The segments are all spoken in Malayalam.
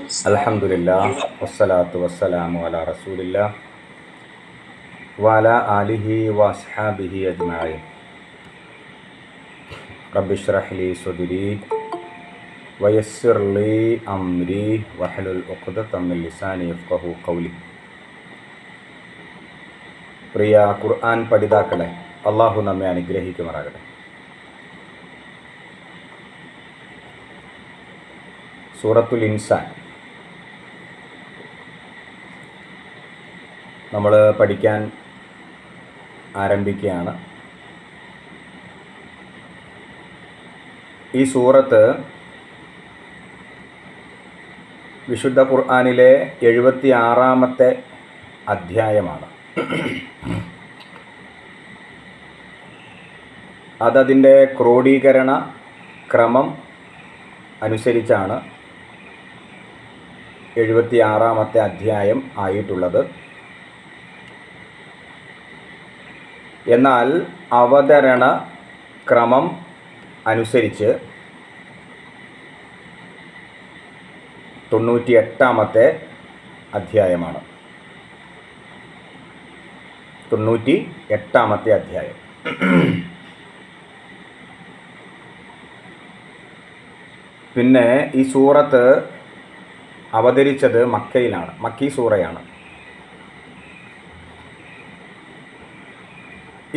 അൽഹംദുലില്ലാഹ് വസ്സലാത്തു വസ്സലാമു അലാ റസൂലില്ലാഹ് വഅലാ ആലിഹി വഅസ്ഹാബിഹി അജ്മഈൻ. റബ്ബി ഇശ്റഹ് ലി സദ്രി വയസ്സിർ ലി അംരി വഹ്ലുൽ ഉഖ്ദതം മിൻ ലിസാനി യഫ്ഖഹു ഖൗലി. പ്രിയ ഖുർആൻ പഠിതാക്കളെ, അള്ളാഹു നമ്മെ അനുഗ്രഹിക്കുമാറാകട്ടെ. സൂറത്തുൽ ഇൻസാൻ നമ്മൾ പഠിക്കാൻ ആരംഭിക്കുകയാണ്. ഈ സൂറത്ത് വിശുദ്ധ ഖുർആനിലെ 76-ാമത്തെ അധ്യായമാണ്. അതതിൻ്റെ ക്രോഡീകരണ ക്രമം അനുസരിച്ചാണ് 76-ാമത്തെ അധ്യായം ആയിട്ടുള്ളത്. എന്നാൽ അവതരണ ക്രമം അനുസരിച്ച് 98-ാമത്തെ അധ്യായമാണ്. 98-ാമത്തെ അധ്യായം. പിന്നെ ഈ സൂറത്ത് അവതരിച്ചത് മക്കയിലാണ്. മക്കി സൂറയാണ്.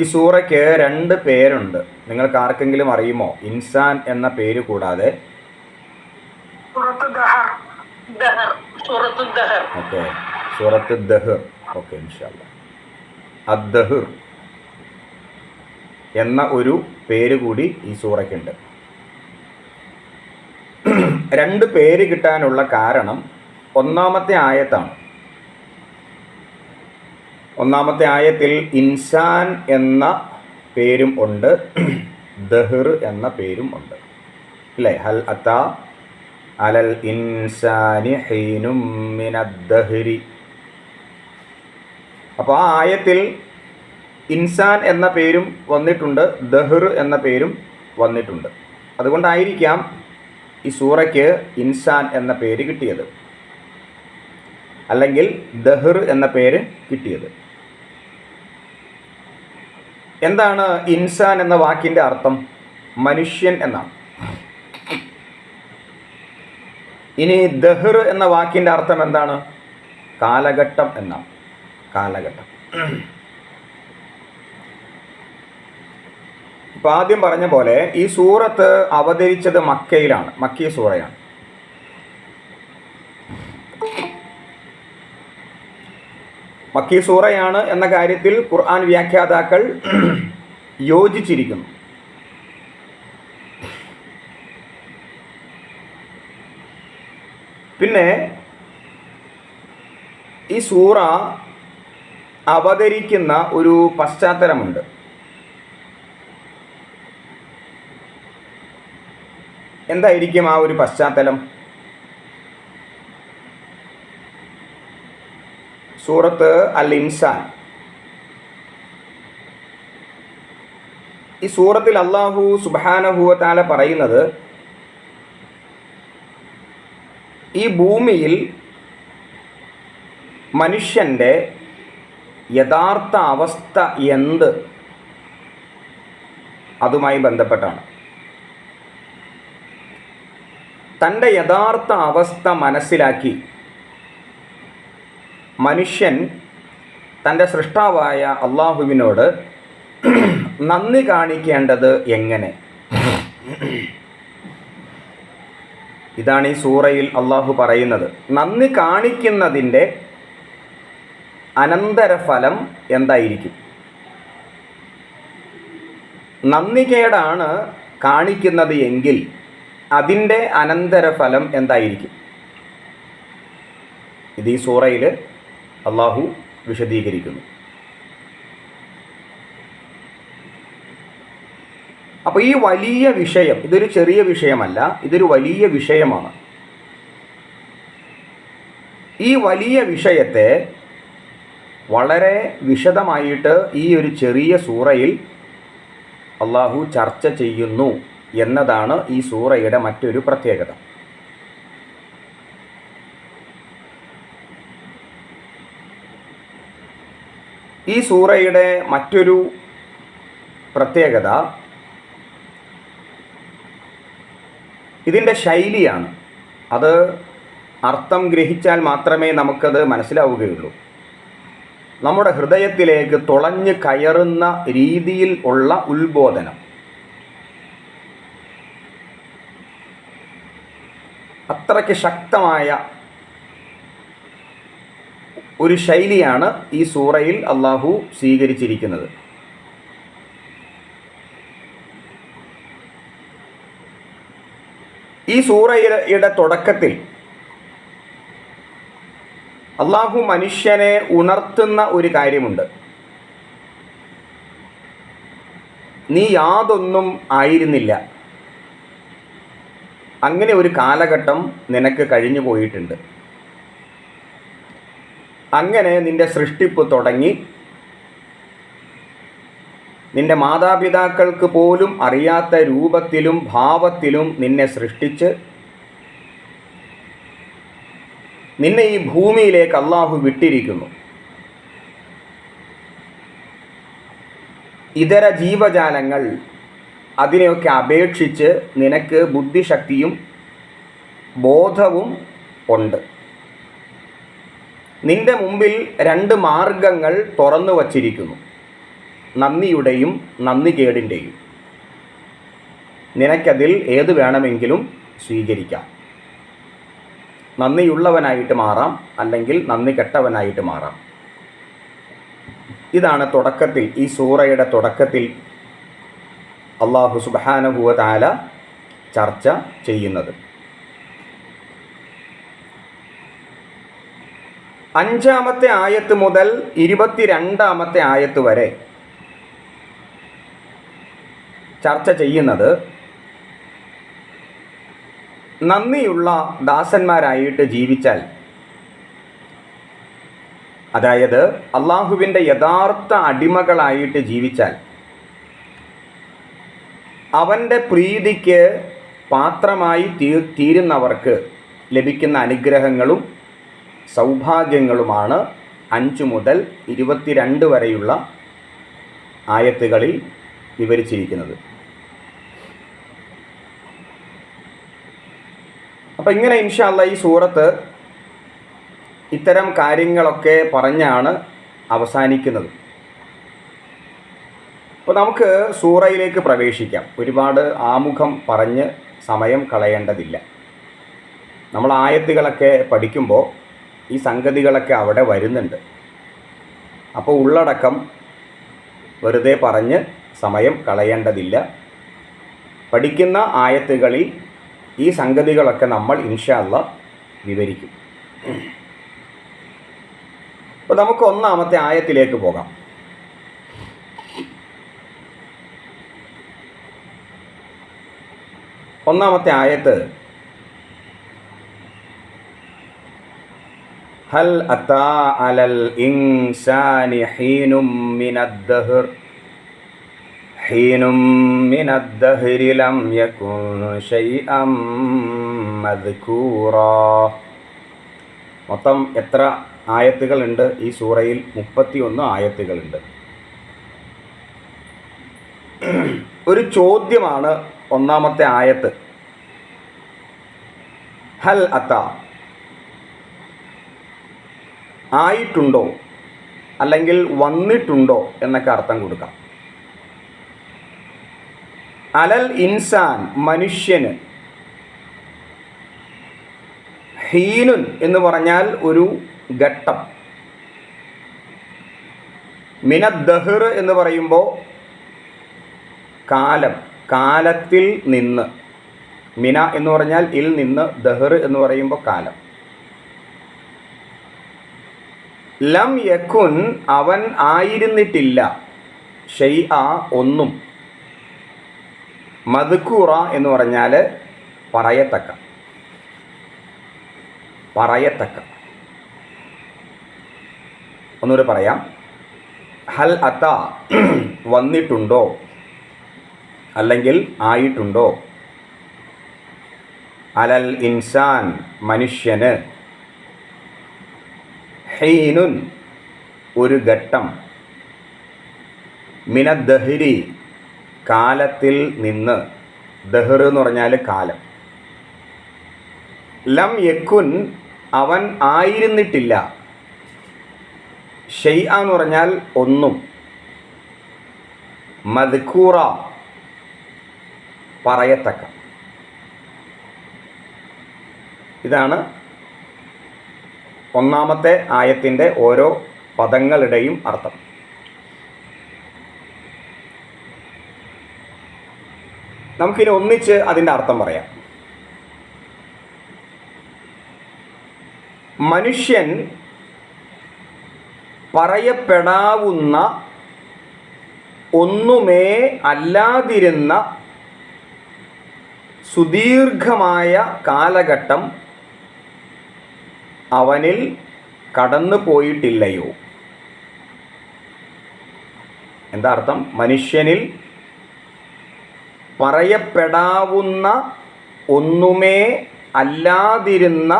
ഈ സൂറയ്ക്ക് 2 പേരുണ്ട്. നിങ്ങൾക്ക് ആർക്കെങ്കിലും അറിയുമോ? ഇൻസാൻ എന്ന പേര് കൂടാതെ ഓക്കെ, സൂറത്ത് ദഹർ. ഓക്കെ, ഇൻഷാല്ലാ അദ്ദഹർ എന്ന ഒരു പേര് കൂടി ഈ സൂറയ്ക്കുണ്ട്. 2 പേര് കിട്ടാനുള്ള കാരണം ഒന്നാമത്തെ ആയത്താണ്. ഒന്നാമത്തെ ആയത്തിൽ ഇൻസാൻ എന്ന പേരും ഉണ്ട്, ദഹർ എന്ന പേരും ഉണ്ട്, അല്ലേ? ഹൽ അതാ അലൽ ഇൻസാനി ഹീനും മിനദ്ദഹരി. അപ്പോൾ ആ ആയത്തിൽ ഇൻസാൻ എന്ന പേരും വന്നിട്ടുണ്ട്, ദഹർ എന്ന പേരും വന്നിട്ടുണ്ട്. അതുകൊണ്ടായിരിക്കാം ഈ സൂറയ്ക്ക് ഇൻസാൻ എന്ന പേര് കിട്ടിയത്, അല്ലെങ്കിൽ ദഹർ എന്ന പേര് കിട്ടിയത്. എന്താണ് ഇൻസാൻ എന്ന വാക്കിൻ്റെ അർത്ഥം? മനുഷ്യൻ എന്നാണ്. ഇനി ദഹർ എന്ന വാക്കിൻ്റെ അർത്ഥം എന്താണ്? കാലഘട്ടം എന്നാണ്. കാലഘട്ടം. ഇപ്പം ആദ്യം പറഞ്ഞ പോലെ ഈ സൂറത്ത് അവതരിച്ചത് മക്കയിലാണ്. മക്കി സൂറയാണ്. മക്കി സൂറയാണ് എന്ന കാര്യത്തിൽ ഖുർആൻ വ്യാഖ്യാതാക്കൾ യോജിച്ചിരിക്കുന്നു. പിന്നെ ഈ സൂറ അവതരിക്കുന്ന ഒരു പശ്ചാത്തലമുണ്ട്. എന്തായിരിക്കും ആ ഒരു പശ്ചാത്തലം? സൂറത്ത് അൽ ഇൻസാൻ, ഈ സൂറത്തിൽ അല്ലാഹു സുബ്ഹാനഹു വ തആല പറയുന്നത്, ഈ ഭൂമിയിൽ മനുഷ്യൻ്റെ യഥാർത്ഥ അവസ്ഥ എന്ത്, അതുമായി ബന്ധപ്പെട്ടാണ്. തൻ്റെ യഥാർത്ഥ അവസ്ഥ മനസ്സിലാക്കി മനുഷ്യൻ തൻ്റെ സൃഷ്ടാവായ അള്ളാഹുവിനോട് നന്ദി കാണിക്കേണ്ടത് എങ്ങനെ? ഇതാണ് ഈ സൂറയിൽ അള്ളാഹു പറയുന്നത്. നന്ദി കാണിക്കുന്നതിൻ്റെ അനന്തരഫലം എന്തായിരിക്കും? നന്ദികേടാണ് കാണിക്കുന്നത് എങ്കിൽ അതിൻ്റെ അനന്തരഫലം എന്തായിരിക്കും? ഇത് ഈ സൂറയിൽ അള്ളാഹു വിശദീകരിക്കുന്നു. അപ്പോൾ ഈ വലിയ വിഷയം, ഇതൊരു ചെറിയ വിഷയമല്ല, ഇതൊരു വലിയ വിഷയമാണ്. ഈ വലിയ വിഷയത്തെ വളരെ വിശദമായിട്ട് ഈ ഒരു ചെറിയ സൂറയിൽ അള്ളാഹു ചർച്ച ചെയ്യുന്നു എന്നതാണ് ഈ സൂറയുടെ മറ്റൊരു പ്രത്യേകത. ഈ സൂറയുടെ മറ്റൊരു പ്രത്യേകത ഇതിൻ്റെ ശൈലിയാണ്. അത് അർത്ഥം ഗ്രഹിച്ചാൽ മാത്രമേ നമുക്കത് മനസ്സിലാവുകയുള്ളൂ. നമ്മുടെ ഹൃദയത്തിലേക്ക് തുളഞ്ഞു കയറുന്ന രീതിയിൽ ഉള്ള ഉത്ബോധനം. അത്രയ്ക്ക് ശക്തമായ ഒരു ശൈലിയാണ് ഈ സൂറയിൽ അള്ളാഹു സ്വീകരിച്ചിരിക്കുന്നത്. ഈ സൂറയുടെ തുടക്കത്തിൽ അള്ളാഹു മനുഷ്യനെ ഉണർത്തുന്ന ഒരു കാര്യമുണ്ട്. നീ യാതൊന്നും ആയിരുന്നില്ല, അങ്ങനെ ഒരു കാലഘട്ടം നിനക്ക് കഴിഞ്ഞു പോയിട്ടുണ്ട്. അങ്ങനെ നിൻ്റെ സൃഷ്ടിപ്പ് തുടങ്ങി. നിൻ്റെ മാതാപിതാക്കൾക്ക് പോലും അറിയാത്ത രൂപത്തിലും ഭാവത്തിലും നിന്നെ സൃഷ്ടിച്ച് നിന്നെ ഈ ഭൂമിയിലേക്ക് അള്ളാഹു വിട്ടിരിക്കുന്നു. ഇതര ജീവജാലങ്ങൾ അതിനെയൊക്കെ അപേക്ഷിച്ച് നിനക്ക് ബുദ്ധിശക്തിയും ബോധവും ഉണ്ട്. നിൻ്റെ മുമ്പിൽ 2 മാർഗങ്ങൾ തുറന്നു വച്ചിരിക്കുന്നു, നന്ദിയുടെയും നന്ദികേടിൻ്റെയും. നിനക്കതിൽ ഏത് വേണമെങ്കിലും സ്വീകരിക്കാം. നന്ദിയുള്ളവനായിട്ട് മാറാം, അല്ലെങ്കിൽ നന്ദി കെട്ടവനായിട്ട് മാറാം. ഇതാണ് തുടക്കത്തിൽ, ഈ സൂറയുടെ തുടക്കത്തിൽ അല്ലാഹു സുബ്ഹാനഹു വ തആല ചർച്ച ചെയ്യുന്നത്. 5-ാമത്തെ ആയത്ത് മുതൽ 22-ാമത്തെ ആയത്ത് വരെ ചർച്ച ചെയ്യുന്നത് നന്ദിയുള്ള ദാസന്മാരായിട്ട് ജീവിച്ചാൽ, അതായത് അള്ളാഹുവിൻ്റെ യഥാർത്ഥ അടിമകളായിട്ട് ജീവിച്ചാൽ അവൻ്റെ പ്രീതിക്ക് പാത്രമായി തീരുന്നവർക്ക് ലഭിക്കുന്ന അനുഗ്രഹങ്ങളും സൗഭാഗ്യങ്ങളുമാണ് 5 മുതൽ 22 വരെയുള്ള ആയത്തുകളിൽ വിവരിച്ചിരിക്കുന്നത്. അപ്പോൾ ഇങ്ങനെ ഇൻഷാ അല്ലാഹ് ഈ സൂറത്ത് ഇത്തരം കാര്യങ്ങളൊക്കെ പറഞ്ഞാണ് അവസാനിക്കുന്നത്. അപ്പോൾ നമുക്ക് സൂറയിലേക്ക് പ്രവേശിക്കാം. ഒരുപാട് ആമുഖം പറഞ്ഞ് സമയം കളയേണ്ടതില്ല. നമ്മൾ ആയത്തുകളൊക്കെ പഠിക്കുമ്പോൾ ഈ സംഗതികളൊക്കെ അവിടെ വരുന്നുണ്ട്. അപ്പോൾ ഉള്ളടക്കം വെറുതെ പറഞ്ഞ് സമയം കളയേണ്ടതില്ല. പഠിക്കുന്ന ആയത്തുകളിൽ ഈ സംഗതികളൊക്കെ നമ്മൾ ഇൻഷാ അല്ലാഹ് വിവരിക്കും. അപ്പോൾ നമുക്ക് 1-ാമത്തെ ആയത്തിലേക്ക് പോകാം. ഒന്നാമത്തെ ആയത്ത് ഹൽ അതാ അലൽ ഇൻസാനി ഹീനും മിനദ്ദഹ്രി ലം യകുൻ ശൈഅൻ മദ്കൂറാ. മൊത്തം എത്ര ആയത്തുകളുണ്ട് ഈ സൂറയിൽ? 31 ആയത്തുകളുണ്ട്. ഒരു ചോദ്യമാണ് 1-ാമത്തെ ആയത്ത്. ഹൽ അതാ, ആയിട്ടുണ്ടോ അല്ലെങ്കിൽ വന്നിട്ടുണ്ടോ എന്നൊക്കെ അർത്ഥം കൊടുക്കാം. അലൽ ഇൻസാൻ, മനുഷ്യന്. ഹീനുൻ എന്ന് പറഞ്ഞാൽ ഒരു ഘട്ടം. മിനദ്ദഹ്ർ എന്ന് പറയുമ്പോൾ കാലം, കാലത്തിൽ നിന്ന്. മിന എന്ന് പറഞ്ഞാൽ ഇൽ നിന്ന്, ദഹ്ർ എന്ന് പറയുമ്പോൾ കാലം. ലം യകുൻ, അവൻ ആയിരുന്നിട്ടില്ല. ഷൈഅ, ഒന്നും. മദ്കൂറ എന്ന് പറഞ്ഞാൽ പറയത്തക്ക. ഒന്നുകൂടെ പറയാം. ഹൽ അതാ, വന്നിട്ടുണ്ടോ അല്ലെങ്കിൽ ആയിട്ടുണ്ടോ. അലൽ ഇൻസാൻ, മനുഷ്യന്. ഹീനുൻ, ഒരു ഘട്ടം. മിനദ്ദഹ്രി കാലത്തിൽ നിന്ന്. ദഹ്ർ എന്ന് പറഞ്ഞാൽ കാലം. ലം യക്കുൻ അവൻ ആയിരുന്നിട്ടില്ല. ഷൈഅ എന്ന് പറഞ്ഞാൽ ഒന്നും. മദ്കൂറ പറയത്തക്ക. ഇതാണ് ഒന്നാമത്തെ ആയത്തിൻ്റെ ഓരോ പദങ്ങളുടെയും അർത്ഥം. നമുക്കിനി ഒന്നിച്ച് അതിൻ്റെ അർത്ഥം പറയാം. മനുഷ്യൻ പറയപ്പെടാവുന്ന ഒന്നുമേ അല്ലാതിരുന്ന സുദീർഘമായ കാലഘട്ടം അവനിൽ കടന്നു പോയിട്ടില്ലയോ? എന്താ അർത്ഥം? മനുഷ്യനിൽ പറയപ്പെടാവുന്ന ഒന്നുമേ അല്ലാതിരുന്ന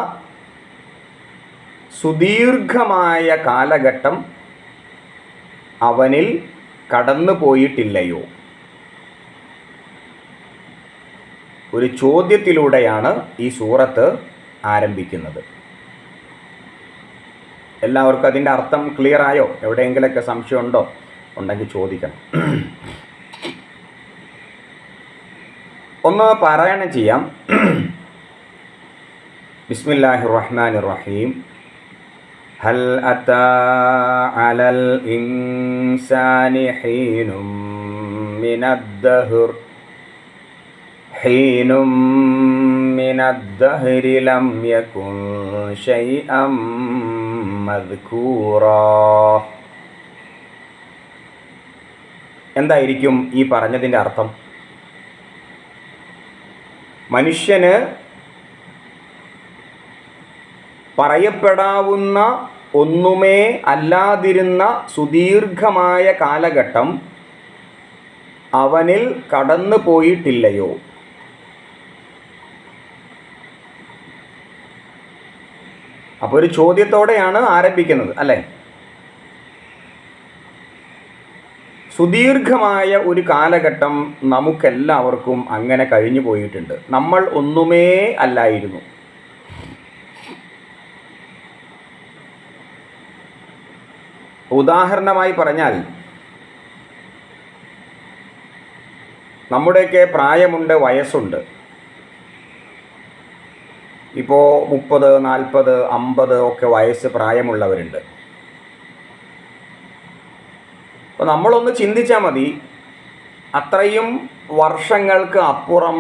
സുദീർഘമായ കാലഘട്ടം അവനിൽ കടന്നു പോയിട്ടില്ലയോ? ഒരു ചോദ്യത്തിലൂടെയാണ് ഈ സൂറത്ത് ആരംഭിക്കുന്നത്. എല്ലാവർക്കും അതിൻ്റെ അർത്ഥം ക്ലിയർ ആയോ? എവിടെയെങ്കിലൊക്കെ സംശയമുണ്ടോ? ഉണ്ടെങ്കിൽ ചോദിക്കണം. ഒന്ന് പാരായണം ചെയ്യാം. ബിസ്മില്ലാഹിർ റഹ്മാനിർ റഹീം. ഹൽ അതാ അലൽ ഇൻസാനി ഹീനും മിനദ്ദഹ്രി ലം യകുൻ ശൈഅൻ മദ്കൂറാ. എന്തായിരിക്കും ഈ പറഞ്ഞതിൻ്റെ അർത്ഥം? മനുഷ്യന് പറയപ്പെടാവുന്ന ഒന്നുമേ അല്ലാതിരുന്ന സുദീർഘമായ കാലഘട്ടം അവനിൽ കടന്നു പോയിട്ടില്ലയോ? അപ്പോൾ ഒരു ചോദ്യത്തോടെയാണ് ആരംഭിക്കുന്നത്, അല്ലേ? സുദീർഘമായ ഒരു കാലഘട്ടം നമുക്കെല്ലാവർക്കും അങ്ങനെ കഴിഞ്ഞു പോയിട്ടുണ്ട്. നമ്മൾ ഒന്നുമേ അല്ലായിരുന്നു. ഉദാഹരണമായി പറഞ്ഞാൽ, നമ്മുടെയൊക്കെ പ്രായമുണ്ട്, വയസ്സുണ്ട്. ഇപ്പോൾ 30, 40, 50 ഒക്കെ വയസ്സ് പ്രായമുള്ളവരുണ്ട്. അപ്പോൾ നമ്മളൊന്ന് ചിന്തിച്ചാൽ മതി, അത്രയും വർഷങ്ങൾക്ക് അപ്പുറം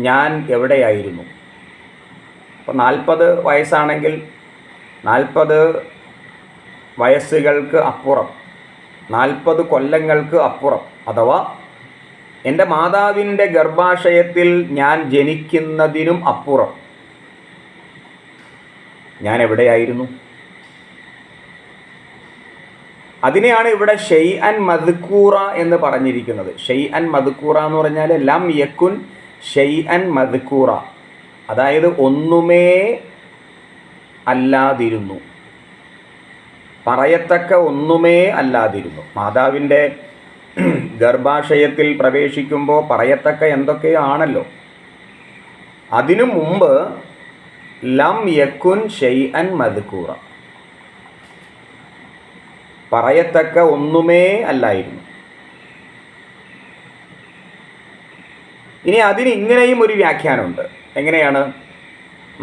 ഞാൻ എവിടെയായിരുന്നു? അപ്പോൾ 40 വയസ്സാണെങ്കിൽ 40 വയസ്സുകൾക്ക് അപ്പുറം, 40 കൊല്ലങ്ങൾക്ക് അപ്പുറം, അഥവാ എൻ്റെ മാതാവിൻ്റെ ഗർഭാശയത്തിൽ ഞാൻ ജനിക്കുന്നതിനും അപ്പുറം ഞാൻ എവിടെയായിരുന്നു? അതിനെയാണ് ഇവിടെ ഷൈഅൻ മദ്കൂറ എന്ന് പറഞ്ഞിരിക്കുന്നത്. ഷൈഅൻ മദ്കൂറ എന്ന് പറഞ്ഞാൽ ലം യക്കുൻ ഷൈഅൻ മദ്കൂറ, അതായത് ഒന്നുമേ അല്ലാതിരുന്നു, പറയത്തക്ക ഒന്നുമേ അല്ലാതിരുന്നു. മാതാവിൻ്റെ ഗർഭാശയത്തിൽ പ്രവേശിക്കുമ്പോൾ പറയത്തക്ക എന്തൊക്കെയോ ആണല്ലോ. അതിനു മുമ്പ് ലം യക്കുൻ ഷൈഅൻ മദ്കൂറ, പറയത്തക്ക ഒന്നുമേ അല്ലായിരുന്നു. ഇനി അതിന് ഇങ്ങനെയും ഒരു വ്യാഖ്യാനമുണ്ട്. എങ്ങനെയാണ്?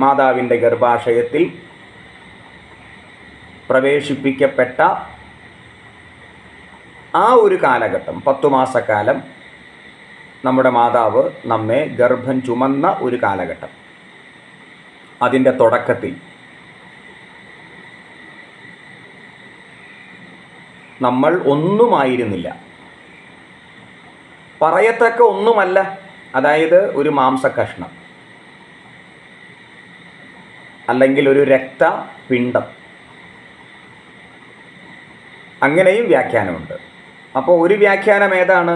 മാതാവിൻ്റെ ഗർഭാശയത്തിൽ പ്രവേശിപ്പിക്കപ്പെട്ട ആ ഒരു കാലഘട്ടം, 10 മാസക്കാലം നമ്മുടെ മാതാവ് നമ്മെ ഗർഭം ചുമന്ന ഒരു കാലഘട്ടം. അതിൻ്റെ തുടക്കത്തിൽ നമ്മൾ ഒന്നുമായിരുന്നില്ല, പറയത്തക്ക ഒന്നുമല്ല. അതായത് ഒരു മാംസകഷ്ണം അല്ലെങ്കിൽ ഒരു രക്തപിണ്ഡം, അങ്ങനെയും വ്യാഖ്യാനമുണ്ട്. അപ്പോൾ ഒരു വ്യാഖ്യാനം ഏതാണ്?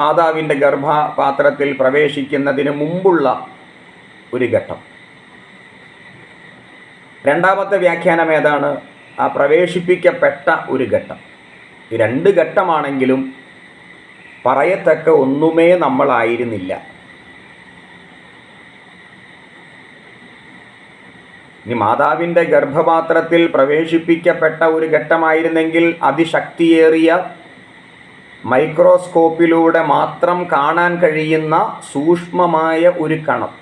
മാതാവിൻ്റെ ഗർഭപാത്രത്തിൽ പ്രവേശിക്കുന്നതിന് മുമ്പുള്ള ഒരു ഘട്ടം. രണ്ടാമത്തെ വ്യാഖ്യാനം ഏതാണ്? ആ പ്രവേശിപ്പിക്കപ്പെട്ട ഒരു ഘട്ടം. രണ്ട് ഘട്ടമാണെങ്കിലും പറയത്തക്ക ഒന്നുമേ നമ്മളായിരുന്നില്ല. ഇനി മാതാവിൻ്റെ ഗർഭപാത്രത്തിൽ പ്രവേശിപ്പിക്കപ്പെട്ട ഒരു ഘട്ടമായിരുന്നെങ്കിൽ അതിശക്തിയേറിയ മൈക്രോസ്കോപ്പിലൂടെ മാത്രം കാണാൻ കഴിയുന്ന സൂക്ഷ്മമായ ഒരു കണം.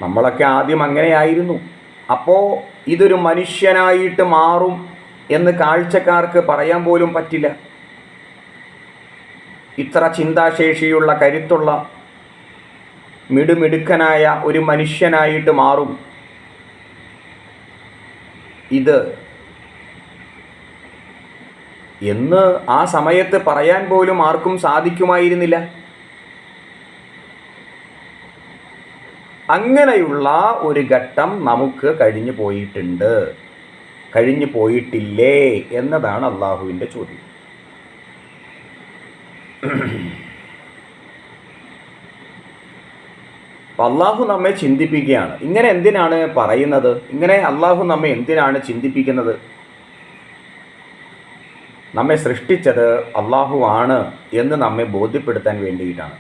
നമ്മളൊക്കെ ആദ്യം അങ്ങനെയായിരുന്നു. അപ്പോൾ ഇതൊരു മനുഷ്യനായിട്ട് മാറും എന്ന് കാഴ്ചക്കാർക്ക് പറയാൻ പോലും പറ്റില്ല. ഇത്ര ചിന്താശേഷിയുള്ള, കരുത്തുള്ള, മിടുമിടുക്കനായ ഒരു മനുഷ്യനായിട്ട് മാറും ഇത് എന്ന് ആ സമയത്ത് പറയാൻ പോലും ആർക്കും സാധിക്കുമായിരുന്നില്ല. അങ്ങനെയുള്ള ഒരു ഘട്ടം നമുക്ക് കഴിഞ്ഞു പോയിട്ടുണ്ട്. കഴിഞ്ഞു പോയിട്ടില്ലേ എന്നതാണ് അള്ളാഹുവിൻ്റെ ചോദ്യം. അള്ളാഹു നമ്മെ ചിന്തിപ്പിക്കുകയാണ്. ഇങ്ങനെ എന്തിനാണ് പറയുന്നത്? ഇങ്ങനെ അള്ളാഹു നമ്മെ എന്തിനാണ് ചിന്തിപ്പിക്കുന്നത്? നമ്മെ സൃഷ്ടിച്ചത് അള്ളാഹു ആണ് എന്ന് നമ്മെ ബോധ്യപ്പെടുത്താൻ വേണ്ടിയിട്ടാണ്.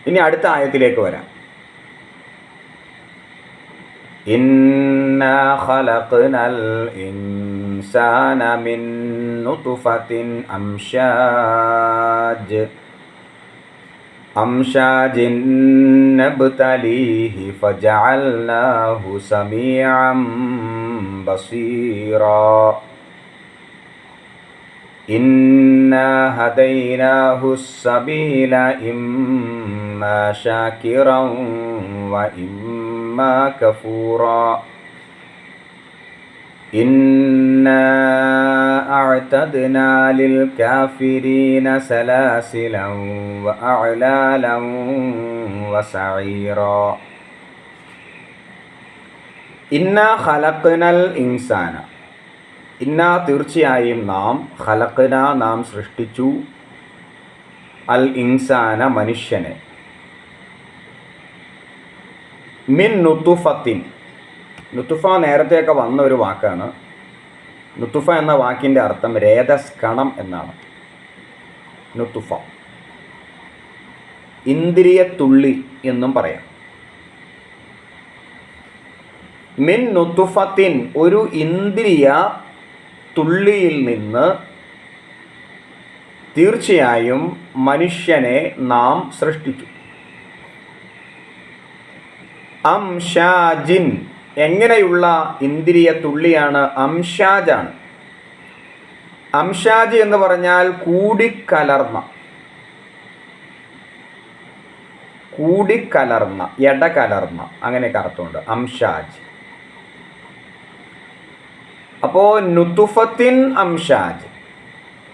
ഇനി അടുത്ത ആയത്തിലേക്ക് വരാം. ഇന്നാ ഖലഖ്നൽ ഇൻസാന മിൻ നുത്ഫത്തിൻ അംശാജിൻ നബ്തലീഹി ഫജഅൽനാഹു സമീഅൻ ബസീറാ ഇന്നാ ഹദൈനാഹു സബീല ഇമ്മാ ശാകിറൻ വ ഇമ്മാ കഫൂറാ ഇന്നാ അഅ്തദ്നാ ലിൽ കാഫിരീന സലാസിലൻ വ അഅ്ലാലൻ വ സഈറാ ഇന്നാ ഖലഖ്നൽ ഇൻസാന, ഇന്നാ തീർച്ചയായും നാം, ഖലഖ്ന നാം സൃഷ്ടിച്ചു, അൽ ഇൻസാന മനുഷ്യനെ, മിൻ നുതുഫത്തിൻ, നുതുഫ നേരത്തെയൊക്കെ വന്ന ഒരു വാക്കാണ്. നുതുഫ എന്ന വാക്കിൻ്റെ അർത്ഥം രേതസ്കണം എന്നാണ്. നുതുഫ ഇന്ദ്രിയത്തുള്ളി എന്നും പറയാം. മിൻ നുതുഫത്തിൻ ഒരു ഇന്ദ്രിയ തുള്ളിയിൽ നിന്ന് തീർച്ചയായും മനുഷ്യനെ നാം സൃഷ്ടിച്ചു. അംശാജിൻ, എങ്ങനെയുള്ള ഇന്ദ്രിയ തുള്ളിയാണ്? അംശാജാണ്. അംശാജ് എന്ന് പറഞ്ഞാൽ കൂടിക്കലർന്ന, ഇടകലർന്ന, അങ്ങനെയൊക്കെ അർത്ഥമുണ്ട് അംശാജ്. അപ്പോൾ നുതുഫത്തിൻ അംശാജ്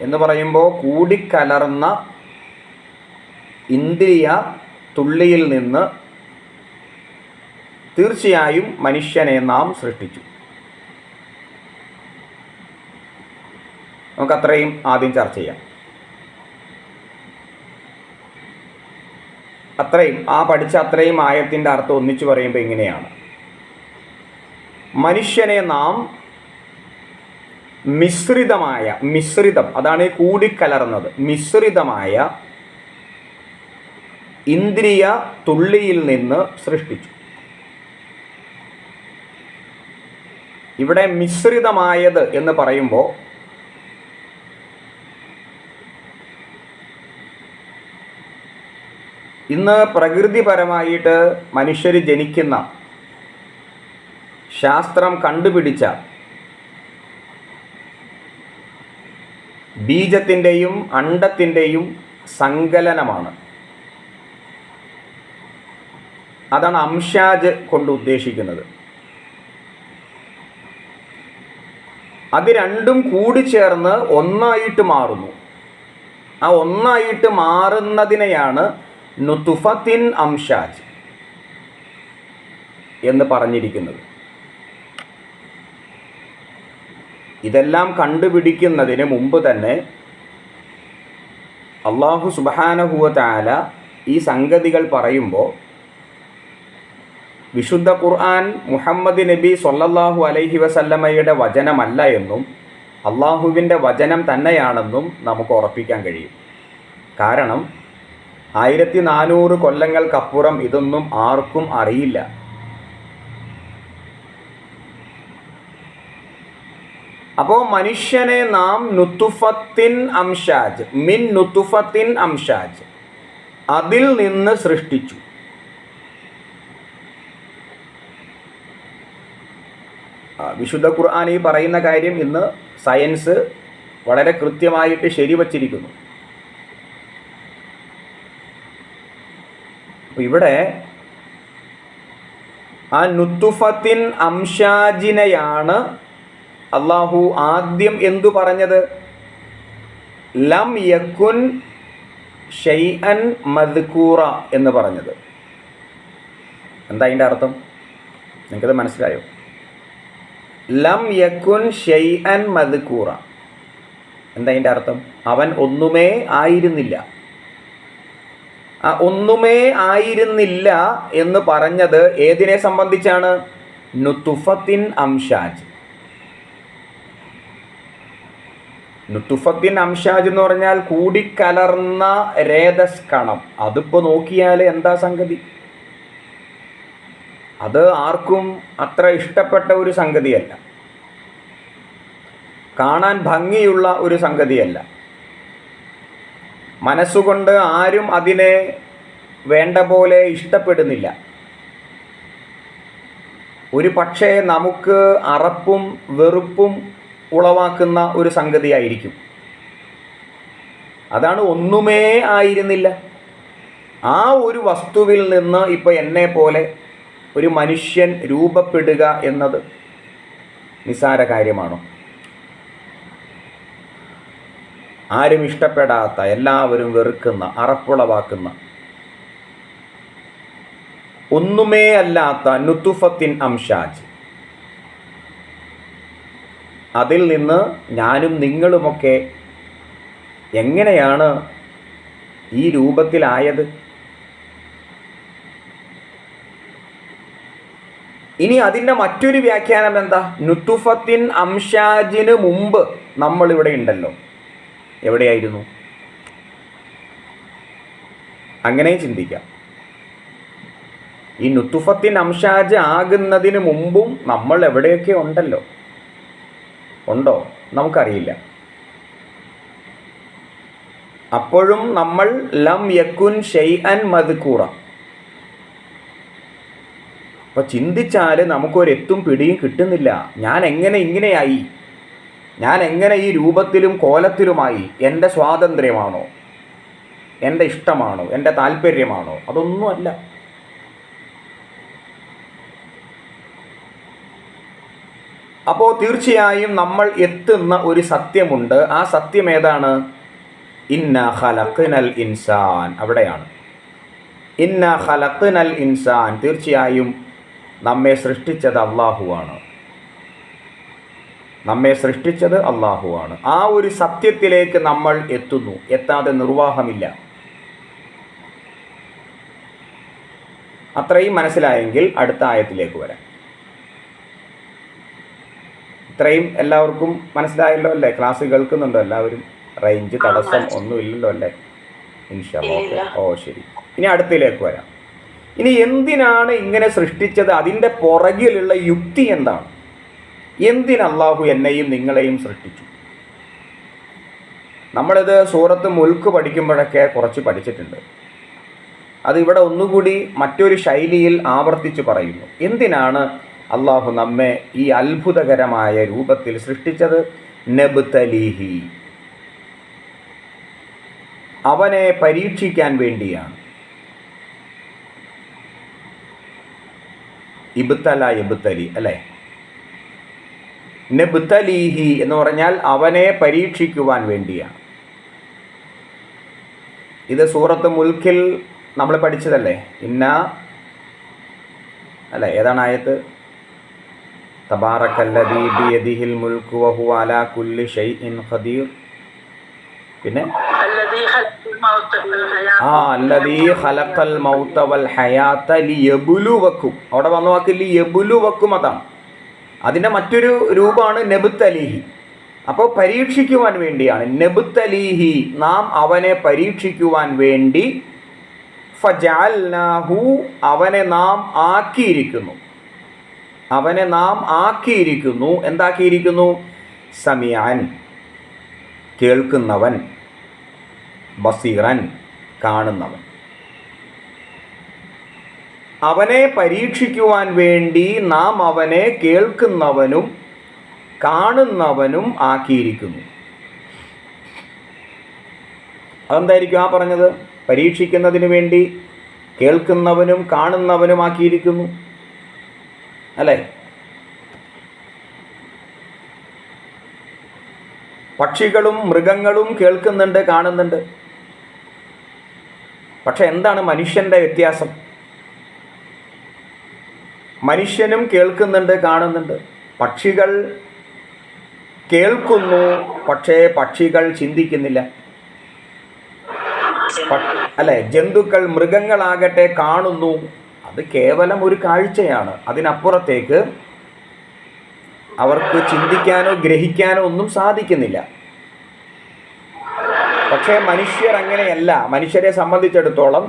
എന്ന് പറയുമ്പോൾ കൂടിക്കലർന്ന ഇന്ദ്രിയ തുള്ളിയിൽ നിന്ന് തീർച്ചയായും മനുഷ്യനെ നാം സൃഷ്ടിച്ചു. നമുക്കത്രയും ആദ്യം ചർച്ച ചെയ്യാം. പഠിച്ച അത്രയും ആയത്തിൻ്റെ അർത്ഥം ഒന്നിച്ചു പറയുമ്പോൾ ഇങ്ങനെയാണ്: മനുഷ്യനെ നാം മിശ്രിതം, അതാണ് കൂടിക്കലർന്നത്, മിശ്രിതമായ ഇന്ദ്രിയ തുള്ളിയിൽ നിന്ന് സൃഷ്ടിച്ചു. ഇവിടെ മിശ്രിതമായത് എന്ന് പറയുമ്പോൾ ഇന്ന് പ്രകൃതിപരമായിട്ട് മനുഷ്യർ ജനിക്കുന്ന, ശാസ്ത്രം കണ്ടുപിടിച്ച ബീജത്തിൻ്റെയും അണ്ഡത്തിൻ്റെയും സങ്കലനമാണ്. അതാണ് അംശാജ് കൊണ്ട് ഉദ്ദേശിക്കുന്നത്. അത് രണ്ടും കൂടിച്ചേർന്ന് ഒന്നായിട്ട് മാറുന്നു. ആ ഒന്നായിട്ട് മാറുന്നതിനെയാണ് നുതുഫത്തിൻ അംശാജ് എന്ന് പറഞ്ഞിരിക്കുന്നത്. ഇതെല്ലാം കണ്ടുപിടിക്കുന്നതിന് മുമ്പ് തന്നെ അല്ലാഹു സുബ്ഹാനഹു വ തആല ഈ സംഗതികൾ പറയുമ്പോൾ വിശുദ്ധ ഖുർആൻ മുഹമ്മദ് നബി സ്വല്ലല്ലാഹു അലൈഹി വസല്ലമയുടെ വചനമല്ല എന്നും അള്ളാഹുവിൻ്റെ വചനം തന്നെയാണെന്നും നമുക്ക് ഉറപ്പിക്കാൻ കഴിയും. കാരണം 1400 കൊല്ലങ്ങൾക്കപ്പുറം ഇതൊന്നും ആർക്കും അറിയില്ല. അപ്പോൾ മനുഷ്യനെ നാം നുത്തുഫത്തിൻ അംഷാജ് മിൻ നുത്തുഫത്തിൻ അംഷാജ് അതിൽ നിന്ന് സൃഷ്ടിച്ചു. വിശുദ്ധ ഖുർആൻ ഈ പറയുന്ന കാര്യം ഇന്ന് സയൻസ് വളരെ കൃത്യമായിട്ട് ശരിവച്ചിരിക്കുന്നു. അപ്പോൾ ഇവിടെ ആ നുത്തുഫത്തിൻ അംഷാജിനെയാണ് അള്ളാഹു ആദ്യം എന്തു പറഞ്ഞത്? ലം യക്കുൻ ഷൈഅൻ മദ്കൂറ എന്ന് പറഞ്ഞത്. എന്താ അതിൻ്റെ അർത്ഥം? നിങ്ങൾക്കത് മനസ്സിലായോ? ലം യക്കുൻ ഷൈഅൻ മദ്കൂറ എന്താ അതിൻ്റെ അർത്ഥം? അവൻ ഒന്നുമേ ആയിരുന്നില്ല. ആ ഒന്നുമേ ആയിരുന്നില്ല എന്ന് പറഞ്ഞത് ഏതിനെ സംബന്ധിച്ചാണ്? നുത്തുഫത്തിൻ അംഷാജ്. നുത്തുഫത്തിൻ അംഷാജ് എന്ന് പറഞ്ഞാൽ കൂടിക്കലർന്ന രേതസ്കണം. അതിപ്പോൾ നോക്കിയാൽ എന്താ സംഗതി? അത് ആർക്കും അത്ര ഇഷ്ടപ്പെട്ട ഒരു സംഗതിയല്ല, കാണാൻ ഭംഗിയുള്ള ഒരു സംഗതിയല്ല. മനസ്സുകൊണ്ട് ആരും അതിനെ വേണ്ട പോലെ ഇഷ്ടപ്പെടുന്നില്ല. ഒരു പക്ഷേ നമുക്ക് അറപ്പും വെറുപ്പും ഉളവാക്കുന്ന ഒരു സംഗതിയായിരിക്കും. അതാണ് ഒന്നുമേ ആയിരുന്നില്ല. ആ ഒരു വസ്തുവിൽ നിന്ന് ഇപ്പോൾ എന്നെ പോലെ ഒരു മനുഷ്യൻ രൂപപ്പെടുക എന്നത് നിസ്സാര കാര്യമാണോ? ആരും ഇഷ്ടപ്പെടാത്ത, എല്ലാവരും വെറുക്കുന്ന, അറപ്പുളവാക്കുന്ന, ഒന്നുമേ അല്ലാത്ത നുത്തുഫത്തിൻ അംഷാജ്, അതിൽ നിന്ന് ഞാനും നിങ്ങളുമൊക്കെ എങ്ങനെയാണ് ഈ രൂപത്തിലായത്? ഇനി അതിൻ്റെ മറ്റൊരു വ്യാഖ്യാനം എന്താ? നുത്തുഫത്തിൻ അംഷാജിന് മുമ്പ് നമ്മളിവിടെ ഉണ്ടല്ലോ. എവിടെയായിരുന്നു? അങ്ങനെ ചിന്തിക്കാം. ഈ നുത്തുഫത്തിൻ അംഷാജ് ആകുന്നതിന് മുമ്പും നമ്മൾ എവിടെയൊക്കെ ഉണ്ടല്ലോ. ഉണ്ടോ? നമുക്കറിയില്ല. അപ്പോഴും നമ്മൾ ലം യക്കുൻ ഷൈഅൻ മദ്കൂറ. അപ്പോൾ ചിന്തിച്ചാൽ നമുക്കൊരെത്തും പിടിയും കിട്ടുന്നില്ല. ഞാൻ എങ്ങനെ ഇങ്ങനെയായി? ഞാൻ എങ്ങനെ ഈ രൂപത്തിലും കോലത്തിലുമായി? എൻ്റെ സ്വാതന്ത്ര്യമാണോ? എൻ്റെ ഇഷ്ടമാണോ? എൻ്റെ താല്പര്യമാണോ? അതൊന്നുമല്ല. അപ്പോൾ തീർച്ചയായും നമ്മൾ എത്തുന്ന ഒരു സത്യമുണ്ട്. ആ സത്യം ഏതാണ്? ഇന്നാ ഖലഖ്നൽ ഇൻസാൻ. അവിടെയാണ്. ഇന്നാ ഖലഖ്നൽ ഇൻസാൻ. തീർച്ചയായും നമ്മെ സൃഷ്ടിച്ചത് അള്ളാഹുവാണ്. നമ്മെ സൃഷ്ടിച്ചത് അള്ളാഹുവാണ്. ആ ഒരു സത്യത്തിലേക്ക് നമ്മൾ എത്തുന്നു. എത്താതെ നിർവാഹമില്ല. അത്രയും മനസ്സിലായെങ്കിൽ അടുത്ത ആയത്തിലേക്ക് വരാം. ഇത്രയും എല്ലാവർക്കും മനസ്സിലായല്ലോ അല്ലേ? ക്ലാസ് കേൾക്കുന്നുണ്ടോ എല്ലാവരും? റേഞ്ച് തടസ്സം ഒന്നുമില്ലല്ലോ അല്ലേ? ഇൻഷാല്ലാ. ഓക്കെ. ഓ ശരി. ഇനി അടുത്തതിലേക്ക് വരാം. ഇനി എന്തിനാണ് ഇങ്ങനെ സൃഷ്ടിച്ചത്? അതിൻ്റെ പുറകിലുള്ള യുക്തി എന്താണ്? എന്തിന് അള്ളാഹു എന്നെയും നിങ്ങളെയും സൃഷ്ടിച്ചു? നമ്മളിത് സൂറത്ത് മുൽക്ക് പഠിക്കുമ്പോഴൊക്കെ കുറച്ച് പഠിച്ചിട്ടുണ്ട്. അത് ഇവിടെ ഒന്നുകൂടി മറ്റൊരു ശൈലിയിൽ ആവർത്തിച്ച് പറയുന്നു. എന്തിനാണ് അള്ളാഹു നമ്മെ ഈ അത്ഭുതകരമായ രൂപത്തിൽ സൃഷ്ടിച്ചത്? നബ്തലീഹി, അവനെ പരീക്ഷിക്കാൻ വേണ്ടിയാണ്. ഇബ്തല ഇബ്തലി അല്ലേ? നബ്തലീഹി എന്ന് പറഞ്ഞാൽ അവനെ പരീക്ഷിക്കുവാൻ വേണ്ടിയാണ്. ഇത് സൂറത്ത് മുൽക്കിൽ നമ്മൾ പഠിച്ചതല്ലേ? അല്ലേ? ഏതാണ് ആയത്ത്? തബാറക്കല്ലദീ ബിയദിഹിൽ മുൽക്കു വഹുവ അലാ കുല്ലി ഷൈഇൻ ഖദീർ. പിന്നെ അല്ലദീ ഖലഖൽ മൗത വൽ ഹയാത ലിയബ്ലുവക്കും. അവിടെ വന്ന വാക്ക് ലിയബ്ലുവക്കും, അതാണ്. അതിൻ്റെ മറ്റൊരു രൂപമാണ് നബ്തലീഹി. അപ്പോൾ പരീക്ഷിക്കുവാൻ വേണ്ടിയാണ്. നബ്തലീഹി, നാം അവനെ പരീക്ഷിക്കുവാൻ വേണ്ടി. ഫജഅൽനാഹു, അവനെ നാം ആക്കിയിരിക്കുന്നു. അവനെ നാം ആക്കിയിരിക്കുന്നു. എന്താക്കിയിരിക്കുന്നു? സമീഅൻ, കേൾക്കുന്നവൻ, ബസീറൻ, കാണുന്നവൻ. അവനെ പരീക്ഷിക്കുവാൻ വേണ്ടി നാം അവനെ കേൾക്കുന്നവനും കാണുന്നവനും ആക്കിയിരിക്കുന്നു. അതെന്തായിരിക്കും ആ പറഞ്ഞത്? പരീക്ഷിക്കുന്നതിന് വേണ്ടി കേൾക്കുന്നവനും കാണുന്നവനും ആക്കിയിരിക്കുന്നു, അല്ലേ? പക്ഷികളും മൃഗങ്ങളും കേൾക്കുന്നുണ്ട്, കാണുന്നുണ്ട്. പക്ഷെ എന്താണ് മനുഷ്യൻ്റെ വ്യത്യാസം? മനുഷ്യനും കേൾക്കുന്നുണ്ട്, കാണുന്നുണ്ട്. പക്ഷികൾ കേൾക്കുന്നു, പക്ഷേ പക്ഷികൾ ചിന്തിക്കുന്നില്ല, അല്ലേ? ജന്തുക്കൾ, മൃഗങ്ങളാകട്ടെ കാണുന്നു, അത് കേവലം ഒരു കാഴ്ചയാണ്. അതിനപ്പുറത്തേക്ക് അവർക്ക് ചിന്തിക്കാനോ ഗ്രഹിക്കാനോ ഒന്നും സാധിക്കുന്നില്ല. പക്ഷേ മനുഷ്യർ അങ്ങനെയല്ല. മനുഷ്യരെ സംബന്ധിച്ചിടത്തോളം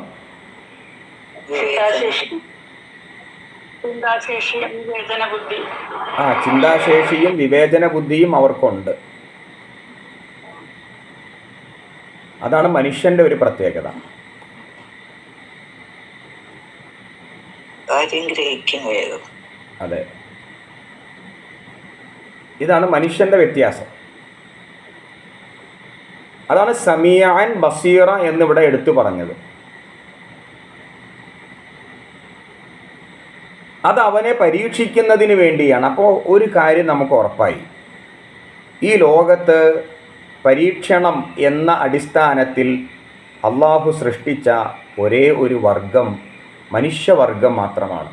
ചിന്താശേഷിയും വിവേചന ബുദ്ധിയും അവർക്കുണ്ട്. അതാണ് മനുഷ്യന്റെ ഒരു പ്രത്യേകത. അതെ, ഇതാണ് മനുഷ്യന്റെ വ്യത്യാസം. അതാണ് സമീഅൻ ബസീറ എന്നിവിടെ എടുത്തു പറഞ്ഞത്. അത് അവനെ പരീക്ഷിക്കുന്നതിന് വേണ്ടിയാണ്. അപ്പോൾ ഒരു കാര്യം നമുക്ക് ഉറപ്പായി, ഈ ലോകത്ത് പരീക്ഷണം എന്ന അടിസ്ഥാനത്തിൽ അള്ളാഹു സൃഷ്ടിച്ച ഒരേ ഒരു വർഗം മനുഷ്യവർഗം മാത്രമാണ്.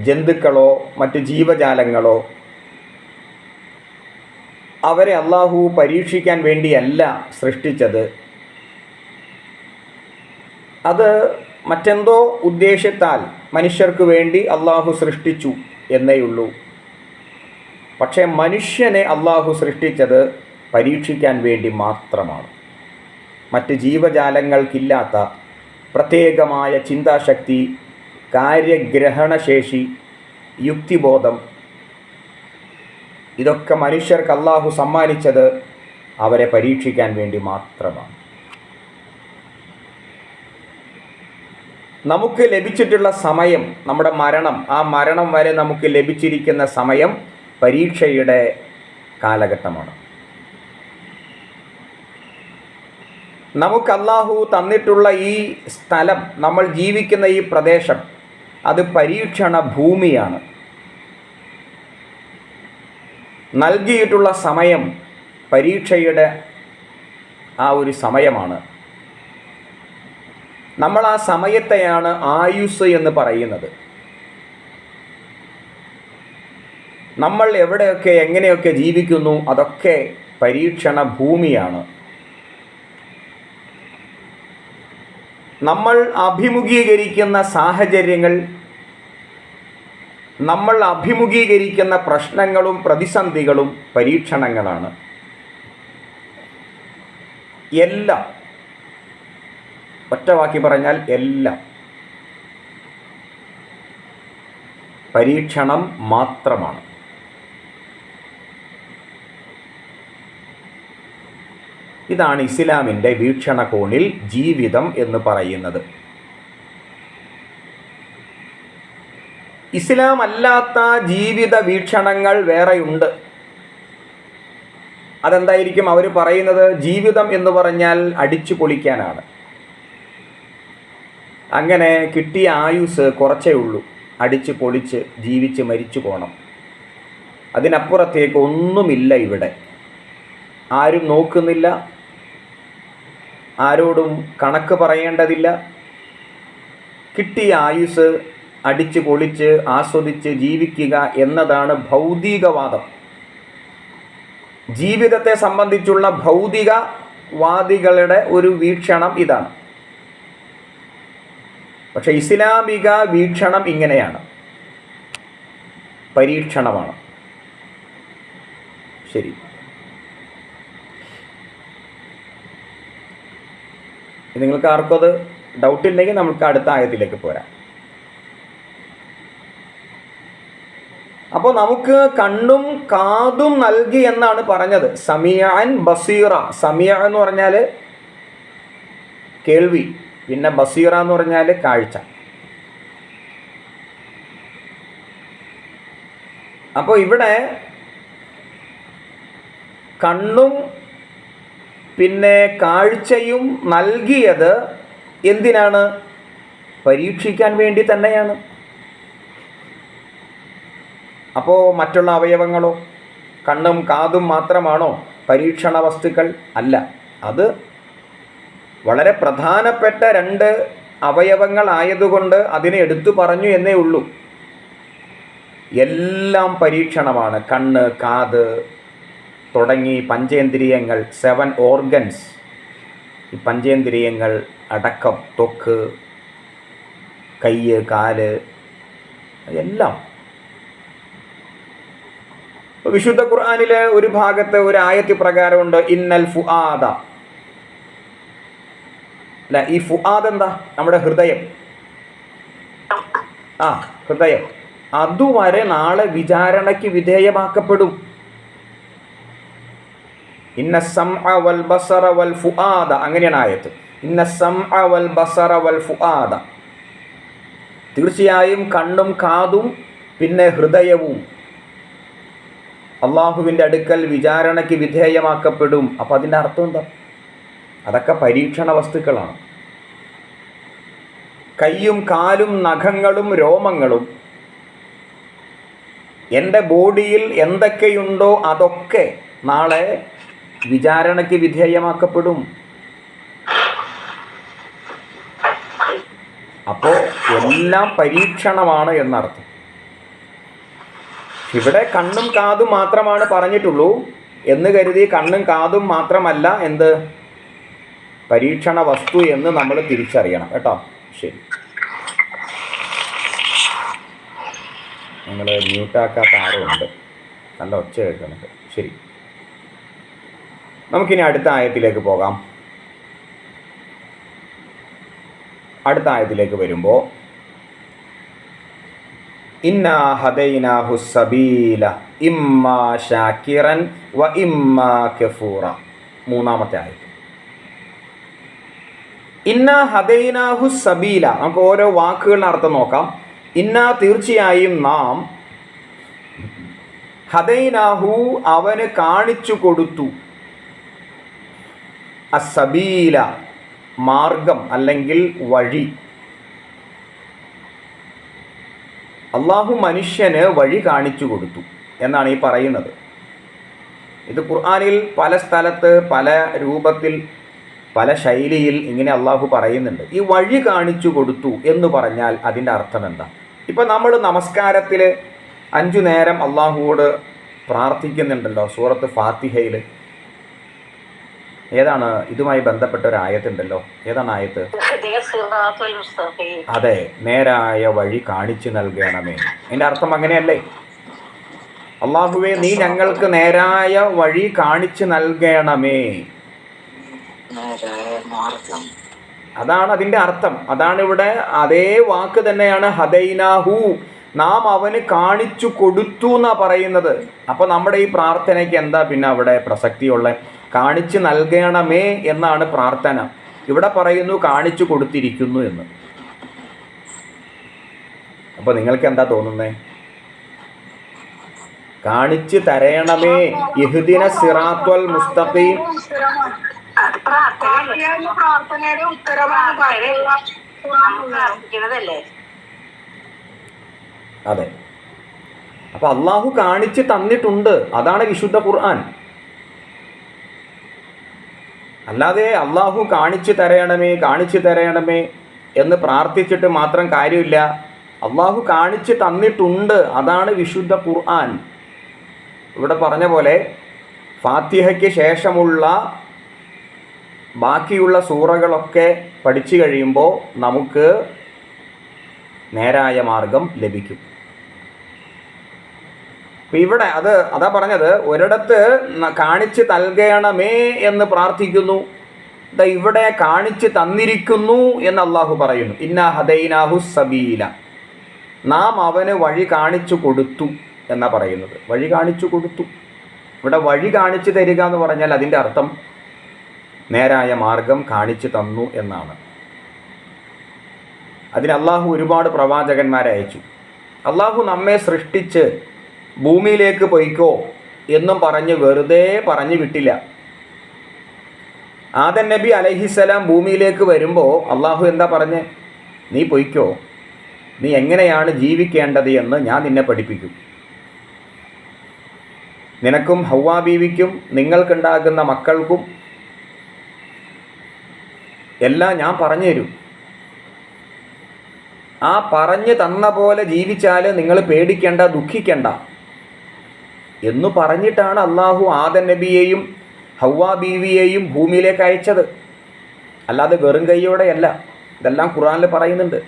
ജന്തുക്കളോ മറ്റ് ജീവജാലങ്ങളോ അവരെ അള്ളാഹു പരീക്ഷിക്കാൻ വേണ്ടിയല്ല സൃഷ്ടിച്ചത്. അത് മറ്റെന്തോ ഉദ്ദേശത്താൽ മനുഷ്യർക്ക് വേണ്ടി അള്ളാഹു സൃഷ്ടിച്ചു എന്നേയുള്ളൂ. പക്ഷേ മനുഷ്യനെ അള്ളാഹു സൃഷ്ടിച്ചത് പരീക്ഷിക്കാൻ വേണ്ടി മാത്രമാണ്. മറ്റ് ജീവജാലങ്ങൾക്കില്ലാത്ത പ്രത്യേകമായ ചിന്താശക്തി, കാര്യഗ്രഹണശേഷി, യുക്തിബോധം, ഇതൊക്കെ മനുഷ്യർക്ക് അള്ളാഹു സമ്മാനിച്ചത് അവരെ പരീക്ഷിക്കാൻ വേണ്ടി മാത്രമാണ്. നമുക്ക് ലഭിച്ചിട്ടുള്ള സമയം, നമ്മുടെ മരണം, ആ മരണം വരെ നമുക്ക് ലഭിച്ചിരിക്കുന്ന സമയം പരീക്ഷയുടെ കാലഘട്ടമാണ്. നമുക്ക് അള്ളാഹു തന്നിട്ടുള്ള ഈ സ്ഥലം, നമ്മൾ ജീവിക്കുന്ന ഈ പ്രദേശം, അത് പരീക്ഷണ ഭൂമിയാണ്. നൽകിയിട്ടുള്ള സമയം പരീക്ഷയുടെ ആ ഒരു സമയമാണ്. നമ്മൾ ആ സമയത്തെയാണ് ആയുസ് എന്ന് പറയുന്നത്. നമ്മൾ എവിടെയൊക്കെ എങ്ങനെയൊക്കെ ജീവിക്കുന്നു, അതൊക്കെ പരീക്ഷണ ഭൂമിയാണ്. നമ്മൾ അഭിമുഖീകരിക്കുന്ന സാഹചര്യങ്ങൾ, നമ്മൾ അഭിമുഖീകരിക്കുന്ന പ്രശ്നങ്ങളും പ്രതിസന്ധികളും പരീക്ഷണങ്ങളാണ്. എല്ലാം, ഒറ്റ വാക്കി പറഞ്ഞാൽ എല്ലാം പരീക്ഷണം മാത്രമാണ്. ഇതാണ് ഇസ്ലാമിൻ്റെ വീക്ഷണകോണിൽ ജീവിതം എന്ന് പറയുന്നത്. ഇസ്ലാം അല്ലാത്ത ജീവിത വീക്ഷണങ്ങൾ വേറെയുണ്ട്. അതെന്തായിരിക്കും? അവർ പറയുന്നത് ജീവിതം എന്ന് പറഞ്ഞാൽ അടിച്ചു പൊളിക്കാനാണ്. അങ്ങനെ കിട്ടിയ ആയുസ് കുറച്ചേ ഉള്ളൂ, അടിച്ച് പൊളിച്ച് ജീവിച്ച് മരിച്ചു പോകണം. അതിനപ്പുറത്തേക്ക് ഒന്നുമില്ല ഇവിടെ. ആരും നോക്കുന്നില്ല, ആരോടും കണക്ക് പറയേണ്ടതില്ല. കിട്ടിയ ആയുസ് അടിച്ച് പൊളിച്ച് ആസ്വദിച്ച് ജീവിക്കുക എന്നതാണ് ഭൗതികവാദം. ജീവിതത്തെ സംബന്ധിച്ചുള്ള ഭൗതിക വാദികളുടെ ഒരു വീക്ഷണം ഇതാണ്. പക്ഷെ ഇസ്ലാമിക വീക്ഷണം ഇങ്ങനെയാണ്, പരീക്ഷണമാണ്. ശരി, നിങ്ങൾക്ക് ആർക്കും അത് ഡൗട്ടില്ലെങ്കിൽ നമുക്ക് അടുത്ത ആയത്തിലേക്ക് പോരാം. അപ്പോൾ നമുക്ക് കണ്ണും കാതും നൽകി എന്നാണ് പറഞ്ഞത്. സമീഅൻ ബസീറ. സമീഅ എന്ന് പറഞ്ഞാൽ കേൾവി, പിന്നെ ബസീറ എന്ന് പറഞ്ഞാൽ കാഴ്ച. അപ്പോൾ ഇവിടെ കണ്ണും പിന്നെ കാഴ്ചയും നൽകിയത് എന്തിനാണ്? പരീക്ഷിക്കാൻ വേണ്ടി തന്നെയാണ്. അപ്പോൾ മറ്റുള്ള അവയവങ്ങളോ, കണ്ണും കാതും മാത്രമാണോ പരീക്ഷണ വസ്തുക്കൾ? അല്ല, അത് വളരെ പ്രധാനപ്പെട്ട 2 അവയവങ്ങളായതുകൊണ്ട് അതിനെ എടുത്തു പറഞ്ഞു എന്നേ ഉള്ളൂ. എല്ലാം പരീക്ഷണമാണ്. കണ്ണ്, കാത് തുടങ്ങി പഞ്ചേന്ദ്രിയങ്ങൾ, 7 ഓർഗൻസ്, ഈ പഞ്ചേന്ദ്രിയങ്ങൾ അടക്കം, ത്വക്ക്, കയ്യ്, കാല്, എല്ലാം. വിശുദ്ധ ഖുർആനിലെ ഒരു ഭാഗത്ത് ഒരു ആയത്ത് പ്രകാരമുണ്ട്, ഇന്നൽ ഫുആദ. അല്ല, ഈ ഫുആദ് എന്താ? നമ്മുടെ ഹൃദയം. ഹൃദയം അതുവരെ നാളെ വിചാരണയ്ക്ക് വിധേയമാക്കപ്പെടും. ഇന്ന സംഅ വൽ ബസറ വൽ ഫുആദ, അങ്ങനെയാണ് ആയത്ത്. ഇന്ന സംഅ വൽ ബസറ വൽ ഫുആദ, തീർച്ചയായും കണ്ണും കാതും പിന്നെ ഹൃദയവും അള്ളാഹുവിൻ്റെ അടുക്കൽ വിചാരണയ്ക്ക് വിധേയമാക്കപ്പെടും. അപ്പോൾ അതിൻ്റെ അർത്ഥം എന്താ? അതൊക്കെ പരീക്ഷണ വസ്തുക്കളാണ്. കയ്യും കാലും നഖങ്ങളും രോമങ്ങളും എൻ്റെ ബോഡിയിൽ എന്തൊക്കെയുണ്ടോ അതൊക്കെ നാളെ വിചാരണയ്ക്ക് വിധേയമാക്കപ്പെടും. അപ്പോൾ എല്ലാം പരീക്ഷണമാണ് എന്നർത്ഥം. ഇവിടെ കണ്ണും കാതും മാത്രമാണ് പറഞ്ഞിട്ടുള്ളൂ എന്ന് കരുതി കണ്ണും കാതും മാത്രമല്ല എന്ത് പരീക്ഷണ വസ്തു എന്ന് നമ്മൾ തിരിച്ചറിയണം കേട്ടോ. ശരി, നിങ്ങൾ മ്യൂട്ടാക്കാത്ത ആരുമുണ്ട്, നല്ല ഒച്ച കേൾക്കുന്നുണ്ട്. ശരി, നമുക്കിനി അടുത്ത ആയത്തിലേക്ക് പോകാം. അടുത്ത ആയത്തിലേക്ക് വരുമ്പോൾ ഇന്നാ ഹദൈനാഹു സബീല ഇമ്മാ ഷാക്കിറൻ വ ഇമ്മാ കഫൂറ. 3-ാമത്തെ ആയത്ത്. ഇന്നാ ഹദൈനാഹു സബീല. നമുക്ക് ഓരോ വാക്കുകളുടെ അർത്ഥം നോക്കാം. ഇന്നാ തീർച്ചയായും നാം, ഹദൈനാഹു അവന് കാണിച്ചു കൊടുത്തു, അസബീല മാർഗം അല്ലെങ്കിൽ വഴി. അള്ളാഹു മനുഷ്യന് വഴി കാണിച്ചു കൊടുത്തു എന്നാണ് ഈ പറയുന്നത്. ഇത് ഖുർആനിൽ പല സ്ഥലത്ത് പല രൂപത്തിൽ പല ശൈലിയിൽ ഇങ്ങനെ അള്ളാഹു പറയുന്നുണ്ട്. ഈ വഴി കാണിച്ചു കൊടുത്തു എന്ന് പറഞ്ഞാൽ അതിൻ്റെ അർത്ഥം എന്താ? ഇപ്പം നമ്മൾ നമസ്കാരത്തിൽ 5 നേരം അള്ളാഹുവോട് പ്രാർത്ഥിക്കുന്നുണ്ടല്ലോ. സൂറത്ത് ഫാത്തിഹയിൽ ഏതാണ് ഇതുമായി ബന്ധപ്പെട്ട ഒരു ആയത്തുണ്ടല്ലോ. ഏതാണ് ആയത്ത്? അതെ, നേരായ വഴി കാണിച്ചു നൽകണമേ. അതിൻ്റെ അർത്ഥം അങ്ങനെയല്ലേ? അള്ളാഹുവേ, നീ ഞങ്ങൾക്ക് നേരായ വഴി കാണിച്ചു നൽകണമേ. അതാണ് അതിൻ്റെ അർത്ഥം. അതാണ് ഇവിടെ അതേ വാക്ക് തന്നെയാണ് ഹദൈനാഹു, നാം അവന് കാണിച്ചു കൊടുത്തു എന്നാ പറയുന്നത്. അപ്പോൾ നമ്മുടെ ഈ പ്രാർത്ഥനയ്ക്ക് എന്താ പിന്നെ അവിടെ പ്രസക്തിയുള്ള? കാണിച്ചു നൽകണമേ എന്നാണ് പ്രാർത്ഥന. ഇവിടെ പറയുന്നു കാണിച്ചു കൊടുത്തിരിക്കുന്നു എന്ന്. അപ്പോൾ നിങ്ങൾക്ക് എന്താ തോന്നുന്നേ? കാണിച്ചു തരയണമേ, ഇഹ്ദിന സിറാത്തുൽ മുസ്തഖീം. അതെ, അപ്പൊ അള്ളാഹു കാണിച്ചു തന്നിട്ടുണ്ട്. അതാണ് വിശുദ്ധ ഖുർആൻ. അല്ലാതെ അള്ളാഹു കാണിച്ചു തരയണമേ എന്ന് പ്രാർത്ഥിച്ചിട്ട് മാത്രം കാര്യമില്ല. അള്ളാഹു കാണിച്ചു തന്നിട്ടുണ്ട്. അതാണ് വിശുദ്ധ ഖുർആൻ. ഇവിടെ പറഞ്ഞ പോലെ ഫാത്തിഹയ്ക്ക് ശേഷമുള്ള ബാക്കിയുള്ള സൂറകളൊക്കെ പഠിച്ചു കഴിയുമ്പോൾ നമുക്ക് നേരായ മാർഗം ലഭിക്കും. അപ്പം ഇവിടെ അതാ പറഞ്ഞത്, ഒരിടത്ത് കാണിച്ച് നൽകണമേ എന്ന് പ്രാർത്ഥിക്കുന്നു, ഇവിടെ കാണിച്ച് തന്നിരിക്കുന്നു എന്ന് അള്ളാഹു പറയുന്നു. ഇന്നാ ഹദൈനാഹു സബീല, നാം അവന് വഴി കാണിച്ചു കൊടുത്തു എന്നാ പറയുന്നത്. വഴി കാണിച്ചു കൊടുത്തു. ഇവിടെ വഴി കാണിച്ചു തരിക എന്ന് പറഞ്ഞാൽ അതിൻ്റെ അർത്ഥം നേരായ മാർഗം കാണിച്ചു തന്നു എന്നാണ്. അതിന് അള്ളാഹു ഒരുപാട് പ്രവാചകന്മാരെ അയച്ചു. അള്ളാഹു നമ്മെ സൃഷ്ടിച്ച് ഭൂമിയിലേക്ക് പൊയ്ക്കോ എന്നും പറഞ്ഞ് വെറുതെ പറഞ്ഞു വിട്ടില്ല. ആദം നബി അലൈഹിസ്സലാം ഭൂമിയിലേക്ക് വരുമ്പോൾ അള്ളാഹു എന്താ പറഞ്ഞ്, നീ പൊയ്ക്കോ, നീ എങ്ങനെയാണ് ജീവിക്കേണ്ടത് എന്ന് ഞാൻ നിന്നെ പഠിപ്പിക്കും. നിനക്കും ഹവ്വാ ബീവിക്കും നിങ്ങൾക്കുണ്ടാകുന്ന മക്കൾക്കും എല്ലാം ഞാൻ പറഞ്ഞു തരും. ആ പറഞ്ഞു തന്ന പോലെ ജീവിച്ചാൽ നിങ്ങൾ പേടിക്കേണ്ട, ദുഃഖിക്കേണ്ട എന്നു പറഞ്ഞിട്ടാണ് അള്ളാഹു ആദം നബിയെയും ഹവ്വാ ബീവിയെയും ഭൂമിയിലേക്ക് അയച്ചത്. അല്ലാതെ വെറും കൈയോടെയല്ല. ഇതെല്ലാം ഖുർആനിൽ പറയുന്നുണ്ട്.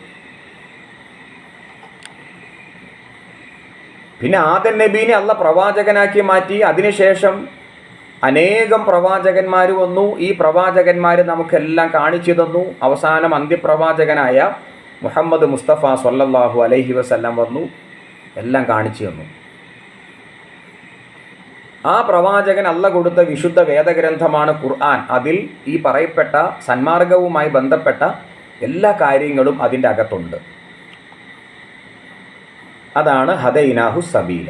പിന്നെ ആദം നബീനെ അള്ളാഹ് പ്രവാചകനാക്കി മാറ്റി. അതിനുശേഷം അനേകം പ്രവാചകന്മാർ വന്നു. ഈ പ്രവാചകന്മാർ നമുക്കെല്ലാം കാണിച്ചു തന്നു. അവസാനം അന്ത്യപ്രവാചകനായ മുഹമ്മദ് മുസ്തഫ സ്വല്ലല്ലാഹു അലൈഹി വസല്ലം വന്നു, എല്ലാം കാണിച്ചു തന്നു. ആ പ്രവാചകൻ അള്ളാഹ് കൊടുത്ത വിശുദ്ധ വേദഗ്രന്ഥമാണ് ഖുർആൻ. അതിൽ ഈ പറയപ്പെട്ട സന്മാർഗവുമായി ബന്ധപ്പെട്ട എല്ലാ കാര്യങ്ങളും അതിൻ്റെ അകത്തുണ്ട്. അതാണ് ഹദൈനാഹു സബീല.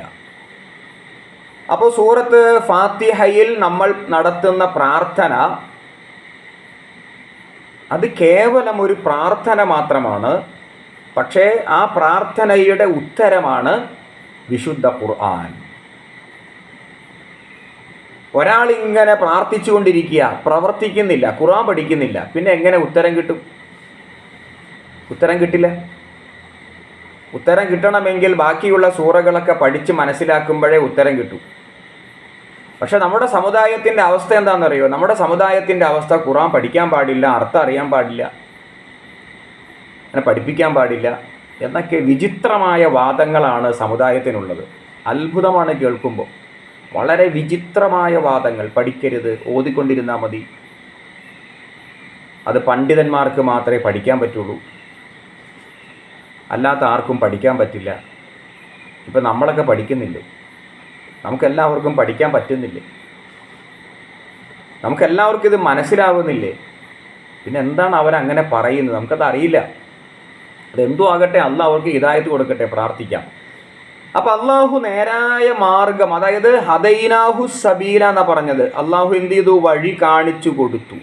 അപ്പോൾ സൂറത്ത് ഫാത്തിഹയിൽ നമ്മൾ നടത്തുന്ന പ്രാർത്ഥന അത് കേവലം ഒരു പ്രാർത്ഥന മാത്രമാണ്. പക്ഷേ ആ പ്രാർത്ഥനയുടെ ഉത്തരമാണ് വിശുദ്ധ ഖുർആൻ. ഒരാളിങ്ങനെ പ്രാർത്ഥിച്ചുകൊണ്ടിരിക്കുക, പ്രവർത്തിക്കുന്നില്ല, ഖുർആൻ പഠിക്കുന്നില്ല, പിന്നെ എങ്ങനെ ഉത്തരം കിട്ടും? ഉത്തരം കിട്ടില്ല. ഉത്തരം കിട്ടണമെങ്കിൽ ബാക്കിയുള്ള സൂറകളൊക്കെ പഠിച്ച് മനസ്സിലാക്കുമ്പോഴേ ഉത്തരം കിട്ടൂ. പക്ഷെ നമ്മുടെ സമുദായത്തിൻ്റെ അവസ്ഥ എന്താണെന്നറിയോ? നമ്മുടെ സമുദായത്തിൻ്റെ അവസ്ഥ ഖുർആൻ പഠിക്കാൻ പാടില്ല, അർത്ഥം അറിയാൻ പാടില്ല, അങ്ങനെ പഠിപ്പിക്കാൻ പാടില്ല എന്നൊക്കെ വിചിത്രമായ വാദങ്ങളാണ് സമുദായത്തിനുള്ളത്. അത്ഭുതമാണ് കേൾക്കുമ്പോൾ. വളരെ വിചിത്രമായ വാദങ്ങൾ. പഠിക്കരുത്, ഓതിക്കൊണ്ടിരുന്നാൽ മതി, അത് പണ്ഡിതന്മാർക്ക് മാത്രമേ പഠിക്കാൻ പറ്റുള്ളൂ, അല്ലാത്ത ആർക്കും പഠിക്കാൻ പറ്റില്ല. ഇപ്പം നമ്മളൊക്കെ പഠിക്കുന്നില്ലേ? നമുക്കെല്ലാവർക്കും പഠിക്കാൻ പറ്റുന്നില്ലേ? നമുക്കെല്ലാവർക്കും ഇത് മനസ്സിലാവുന്നില്ലേ? പിന്നെ എന്താണ് അവരങ്ങനെ പറയുന്നത്? നമുക്കത് അറിയില്ല. അതെന്തോ ആകട്ടെ, അള്ളാഹ് അവർക്ക് ഹിദായത്ത് കൊടുക്കട്ടെ, പ്രാർത്ഥിക്കാം. അപ്പം അള്ളാഹു നേരായ മാർഗം, അതായത് ഹദൈനാഹു സബീല എന്നാണ് പറഞ്ഞത്. അള്ളാഹു എന്ത് ചെയ്തു? വഴി കാണിച്ചു കൊടുത്തു.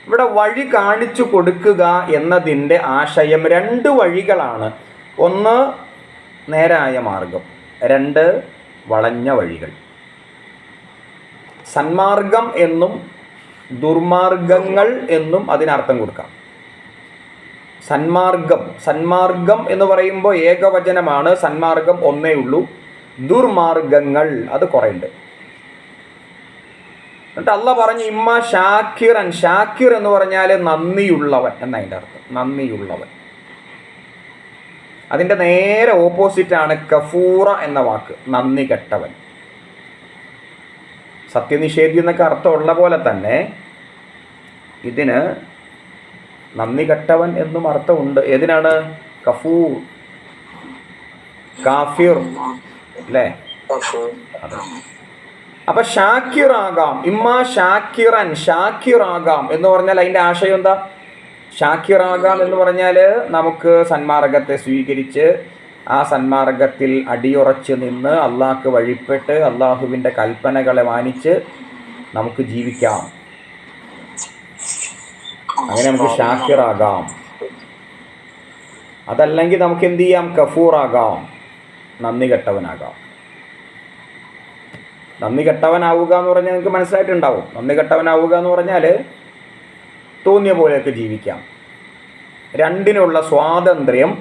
ഇവിടെ വഴി കാണിച്ചു കൊടുക്കുക എന്നതിൻ്റെ ആശയം രണ്ട് വഴികളാണ്. ഒന്ന് നേരായ മാർഗം, രണ്ട് വളഞ്ഞ വഴികൾ. സന്മാർഗം എന്നും ദുർമാർഗങ്ങൾ എന്നും അതിനർത്ഥം കൊടുക്കാം. സന്മാർഗം എന്ന് പറയുമ്പോൾ ഏകവചനമാണ്. സന്മാർഗം ഒന്നേ ഉള്ളൂ. ദുർമാർഗങ്ങൾ അത് കുറേയുണ്ട്. എന്നിട്ട് അള്ളാഹ് പറഞ്ഞു ഇമ്മ ഷാക്കിറൻ. ഷാക്കിർ എന്ന് പറഞ്ഞാൽ നന്ദിയുള്ളവൻ എന്നതിൻ്റെ അർത്ഥം. നന്ദിയുള്ളവൻ. അതിൻ്റെ നേരെ ഓപ്പോസിറ്റാണ് കഫൂറ എന്ന വാക്ക്, നന്ദി കെട്ടവൻ. സത്യനിഷേധി എന്നൊക്കെ അർത്ഥമുള്ള പോലെ തന്നെ ഇതിന് നന്ദി കെട്ടവൻ എന്നും അർത്ഥമുണ്ട്. ഏതിനാണ്? കഫൂർ, കാഫിർ അല്ലേ? അതെ. അപ്പൊ ഷാക്കിറാകാം. ഇമ്മ ഷാക്കിറൻ, ഷാക്കിറാകാം എന്ന് പറഞ്ഞാൽ അതിൻ്റെ ആശയം എന്താ? ഷാക്കിറാകാം എന്ന് പറഞ്ഞാൽ നമുക്ക് സന്മാർഗത്തെ സ്വീകരിച്ച് ആ സന്മാർഗത്തിൽ അടിയുറച്ച് നിന്ന് അള്ളാഹ്ക്ക് വഴിപ്പെട്ട് അള്ളാഹുവിൻ്റെ കൽപ്പനകളെ മാനിച്ച് നമുക്ക് ജീവിക്കാം. അങ്ങനെ നമുക്ക് ഷാക്കിറാകാം. അതല്ലെങ്കിൽ നമുക്ക് എന്ത് ചെയ്യാം? കഫൂറാകാം, നന്ദി കെട്ടവനാകാം. നന്ദി കെട്ടവനാവുക എന്ന് പറഞ്ഞാൽ നിങ്ങൾക്ക് മനസ്സിലായിട്ടുണ്ടാവും. നന്ദി കെട്ടവനാവുക എന്ന് പറഞ്ഞാൽ തോന്നിയ പോലെയൊക്കെ ജീവിക്കാം. രണ്ടിനുള്ള സ്വാതന്ത്ര്യം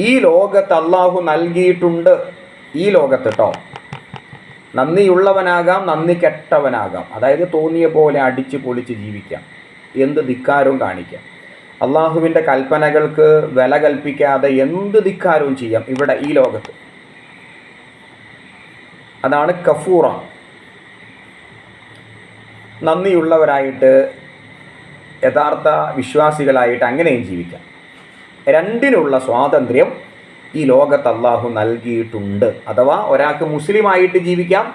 ഈ ലോകത്ത് അള്ളാഹു നൽകിയിട്ടുണ്ട്. ഈ ലോകത്ത് കേട്ടോ, നന്ദിയുള്ളവനാകാം, നന്ദി കെട്ടവനാകാം. അതായത് തോന്നിയ പോലെ അടിച്ച് പൊളിച്ച് ജീവിക്കാം, എന്ത് ധിക്കാരവും കാണിക്കാം, അള്ളാഹുവിൻ്റെ കൽപ്പനകൾക്ക് വില കൽപ്പിക്കാതെ എന്ത് ധിക്കാരവും ചെയ്യാം ഇവിടെ ഈ ലോകത്ത്. അതാണ് കഫൂറ. നന്ദിയുള്ളവരായിട്ട് യഥാർത്ഥ വിശ്വാസികളായിട്ട് അങ്ങനെയും ജീവിക്കാം. രണ്ടിനുള്ള സ്വാതന്ത്ര്യം ഈ ലോകത്ത് അള്ളാഹു നൽകിയിട്ടുണ്ട്. അഥവാ ഒരാൾക്ക് മുസ്ലിമായിട്ട് ജീവിക്കാം.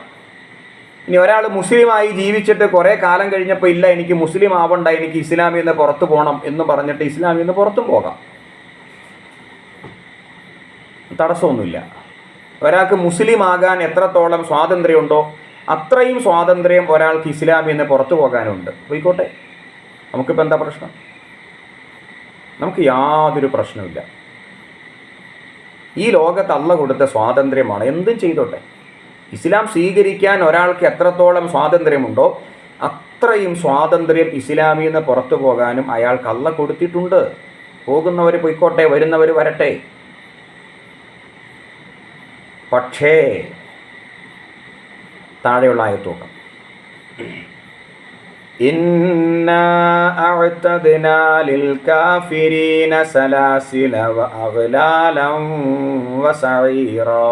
ഇനി ഒരാൾ മുസ്ലിമായി ജീവിച്ചിട്ട് കുറേ കാലം കഴിഞ്ഞപ്പോൾ ഇല്ല എനിക്ക് മുസ്ലിം ആവണ്ട, എനിക്ക് ഇസ്ലാമിൽ നിന്ന് പുറത്തു പോകണം എന്ന് പറഞ്ഞിട്ട് ഇസ്ലാമിൽ നിന്ന് പുറത്തും പോകാം, തടസ്സമൊന്നുമില്ല. ഒരാൾക്ക് മുസ്ലിം ആകാൻ എത്രത്തോളം സ്വാതന്ത്ര്യമുണ്ടോ അത്രയും സ്വാതന്ത്ര്യം ഒരാൾക്ക് ഇസ്ലാമിൽ നിന്ന് പുറത്തു പോകാനുണ്ട്. പോയിക്കോട്ടെ, നമുക്കിപ്പോൾ എന്താ പ്രശ്നം? നമുക്ക് യാതൊരു പ്രശ്നമില്ല. ഈ ലോകത്ത് അള്ള കൊടുത്ത സ്വാതന്ത്ര്യമാണ്, എന്തും ചെയ്തോട്ടെ. ഇസ്ലാം സ്വീകരിക്കാൻ ഒരാൾക്ക് എത്രത്തോളം സ്വാതന്ത്ര്യമുണ്ടോ അത്രയും സ്വാതന്ത്ര്യം ഇസ്ലാമിൽ നിന്ന് പുറത്തു പോകാനും അയാൾക്ക് അള്ള കൊടുത്തിട്ടുണ്ട്. പോകുന്നവർ പോയിക്കോട്ടെ, വരുന്നവർ വരട്ടെ. പക്ഷേ താഴെയുള്ള ആയത്ത് നോക്കാം. ഇന്നാ അഅ്തദ്നാ ലിൽ കാഫിരീന സലാസില വഅഗ്ലാലൻ വസഈറാ.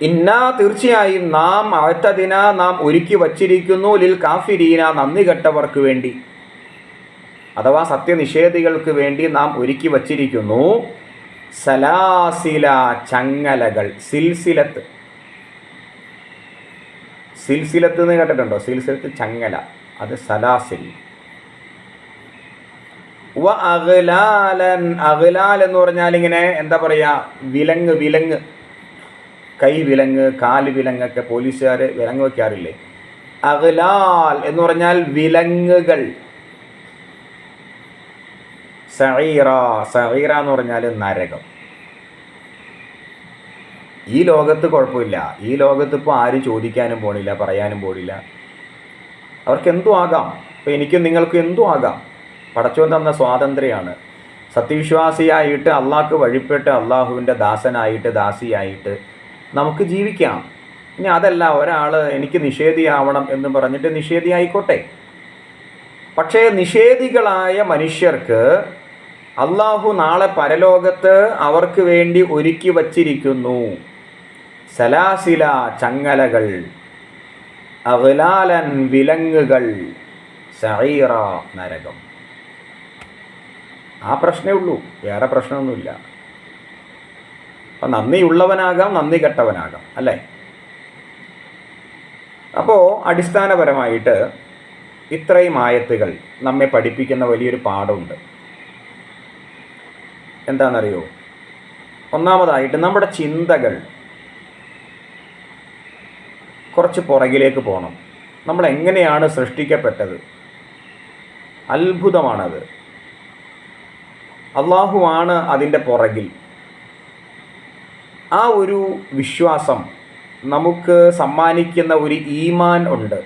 ഇന്നാ തീർച്ചയായും നാം അഅ്തദ്നാ നാം ഒരുക്കി വച്ചിരിക്കുന്നു ലിൽ കാഫിരീന നന്ദി കെട്ടവർക്ക് വേണ്ടി, അഥവാ സത്യനിഷേധികൾക്ക് വേണ്ടി നാം ഒരുക്കി വച്ചിരിക്കുന്നു സലാസില ചങ്ങലകൾ. സിൽസിലത്ത്, സിൽസിലത്ത് എന്ന് കേട്ടിട്ടുണ്ടോ? സിൽസിലത്ത് ചങ്ങല, അത് സലാസിൽ. വ അഗ്ലാലൻ, അഗ്ലാൽ എന്ന് പറഞ്ഞാൽ ഇങ്ങനെ എന്താ പറയുക, വിലങ്ങ്, വിലങ്ങ്, കൈ വിലങ്ങ്, കാല് വിലങ്ങൊക്കെ പോലീസുകാർ വിലങ്ങ് വയ്ക്കാറില്ലേ? അഗ്ലാൽ എന്ന് പറഞ്ഞാൽ വിലങ്ങുകൾ. സഈറ, സഈറ എന്ന് പറഞ്ഞാൽ നരകം. ഈ ലോകത്ത് കുഴപ്പമില്ല, ഈ ലോകത്ത് ഇപ്പോൾ ആരും ചോദിക്കാനും പോണില്ല, പറയാനും പോണില്ല. അവർക്ക് എന്തും ആകാം. ഇപ്പോൾ എനിക്കും നിങ്ങൾക്കും എന്തും ആകാം. പടച്ചോൻ തന്ന സ്വാതന്ത്ര്യമാണ്. സത്യവിശ്വാസിയായിട്ട് അള്ളാഹ്ക്ക് വഴിപ്പെട്ട് അള്ളാഹുവിൻ്റെ ദാസനായിട്ട് ദാസിയായിട്ട് നമുക്ക് ജീവിക്കാം. ഇനി അതല്ല ഒരാൾ എനിക്ക് നിഷേധിയാവണം എന്ന് പറഞ്ഞിട്ട് നിഷേധിയായിക്കോട്ടെ. പക്ഷേ നിഷേധികളായ മനുഷ്യർക്ക് അള്ളാഹു നാളെ പരലോകത്ത് അവർക്ക് വേണ്ടി ഒരുക്കി വച്ചിരിക്കുന്നു സലാസില ചങ്ങലകൾ, അഗ്ലാലൻ വിലങ്ങുകൾ, സഈറ നരകം. ആ പ്രശ്നമേ ഉള്ളൂ, വേറെ പ്രശ്നമൊന്നുമില്ല. അപ്പം നന്ദിയുള്ളവനാകാം, നന്ദി കെട്ടവനാകാം, അല്ലേ? അപ്പോൾ അടിസ്ഥാനപരമായിട്ട് ഇത്രയും ആയത്തുകൾ നമ്മെ പഠിപ്പിക്കുന്ന വലിയൊരു പാഠമുണ്ട്. എന്താണെന്നറിയോ? ഒന്നാമതായിട്ട് നമ്മുടെ ചിന്തകൾ കുറച്ച് പുറകിലേക്ക് പോകണം. നമ്മൾ എങ്ങനെയാണ് സൃഷ്ടിക്കപ്പെട്ടത്? അത്ഭുതമാണത്. അള്ളാഹുവാണ് അതിൻ്റെ പുറകിൽ. ആ ഒരു വിശ്വാസം നമുക്ക് സമ്മാനിക്കുന്ന ഒരു ഈമാൻ ഉണ്ട്.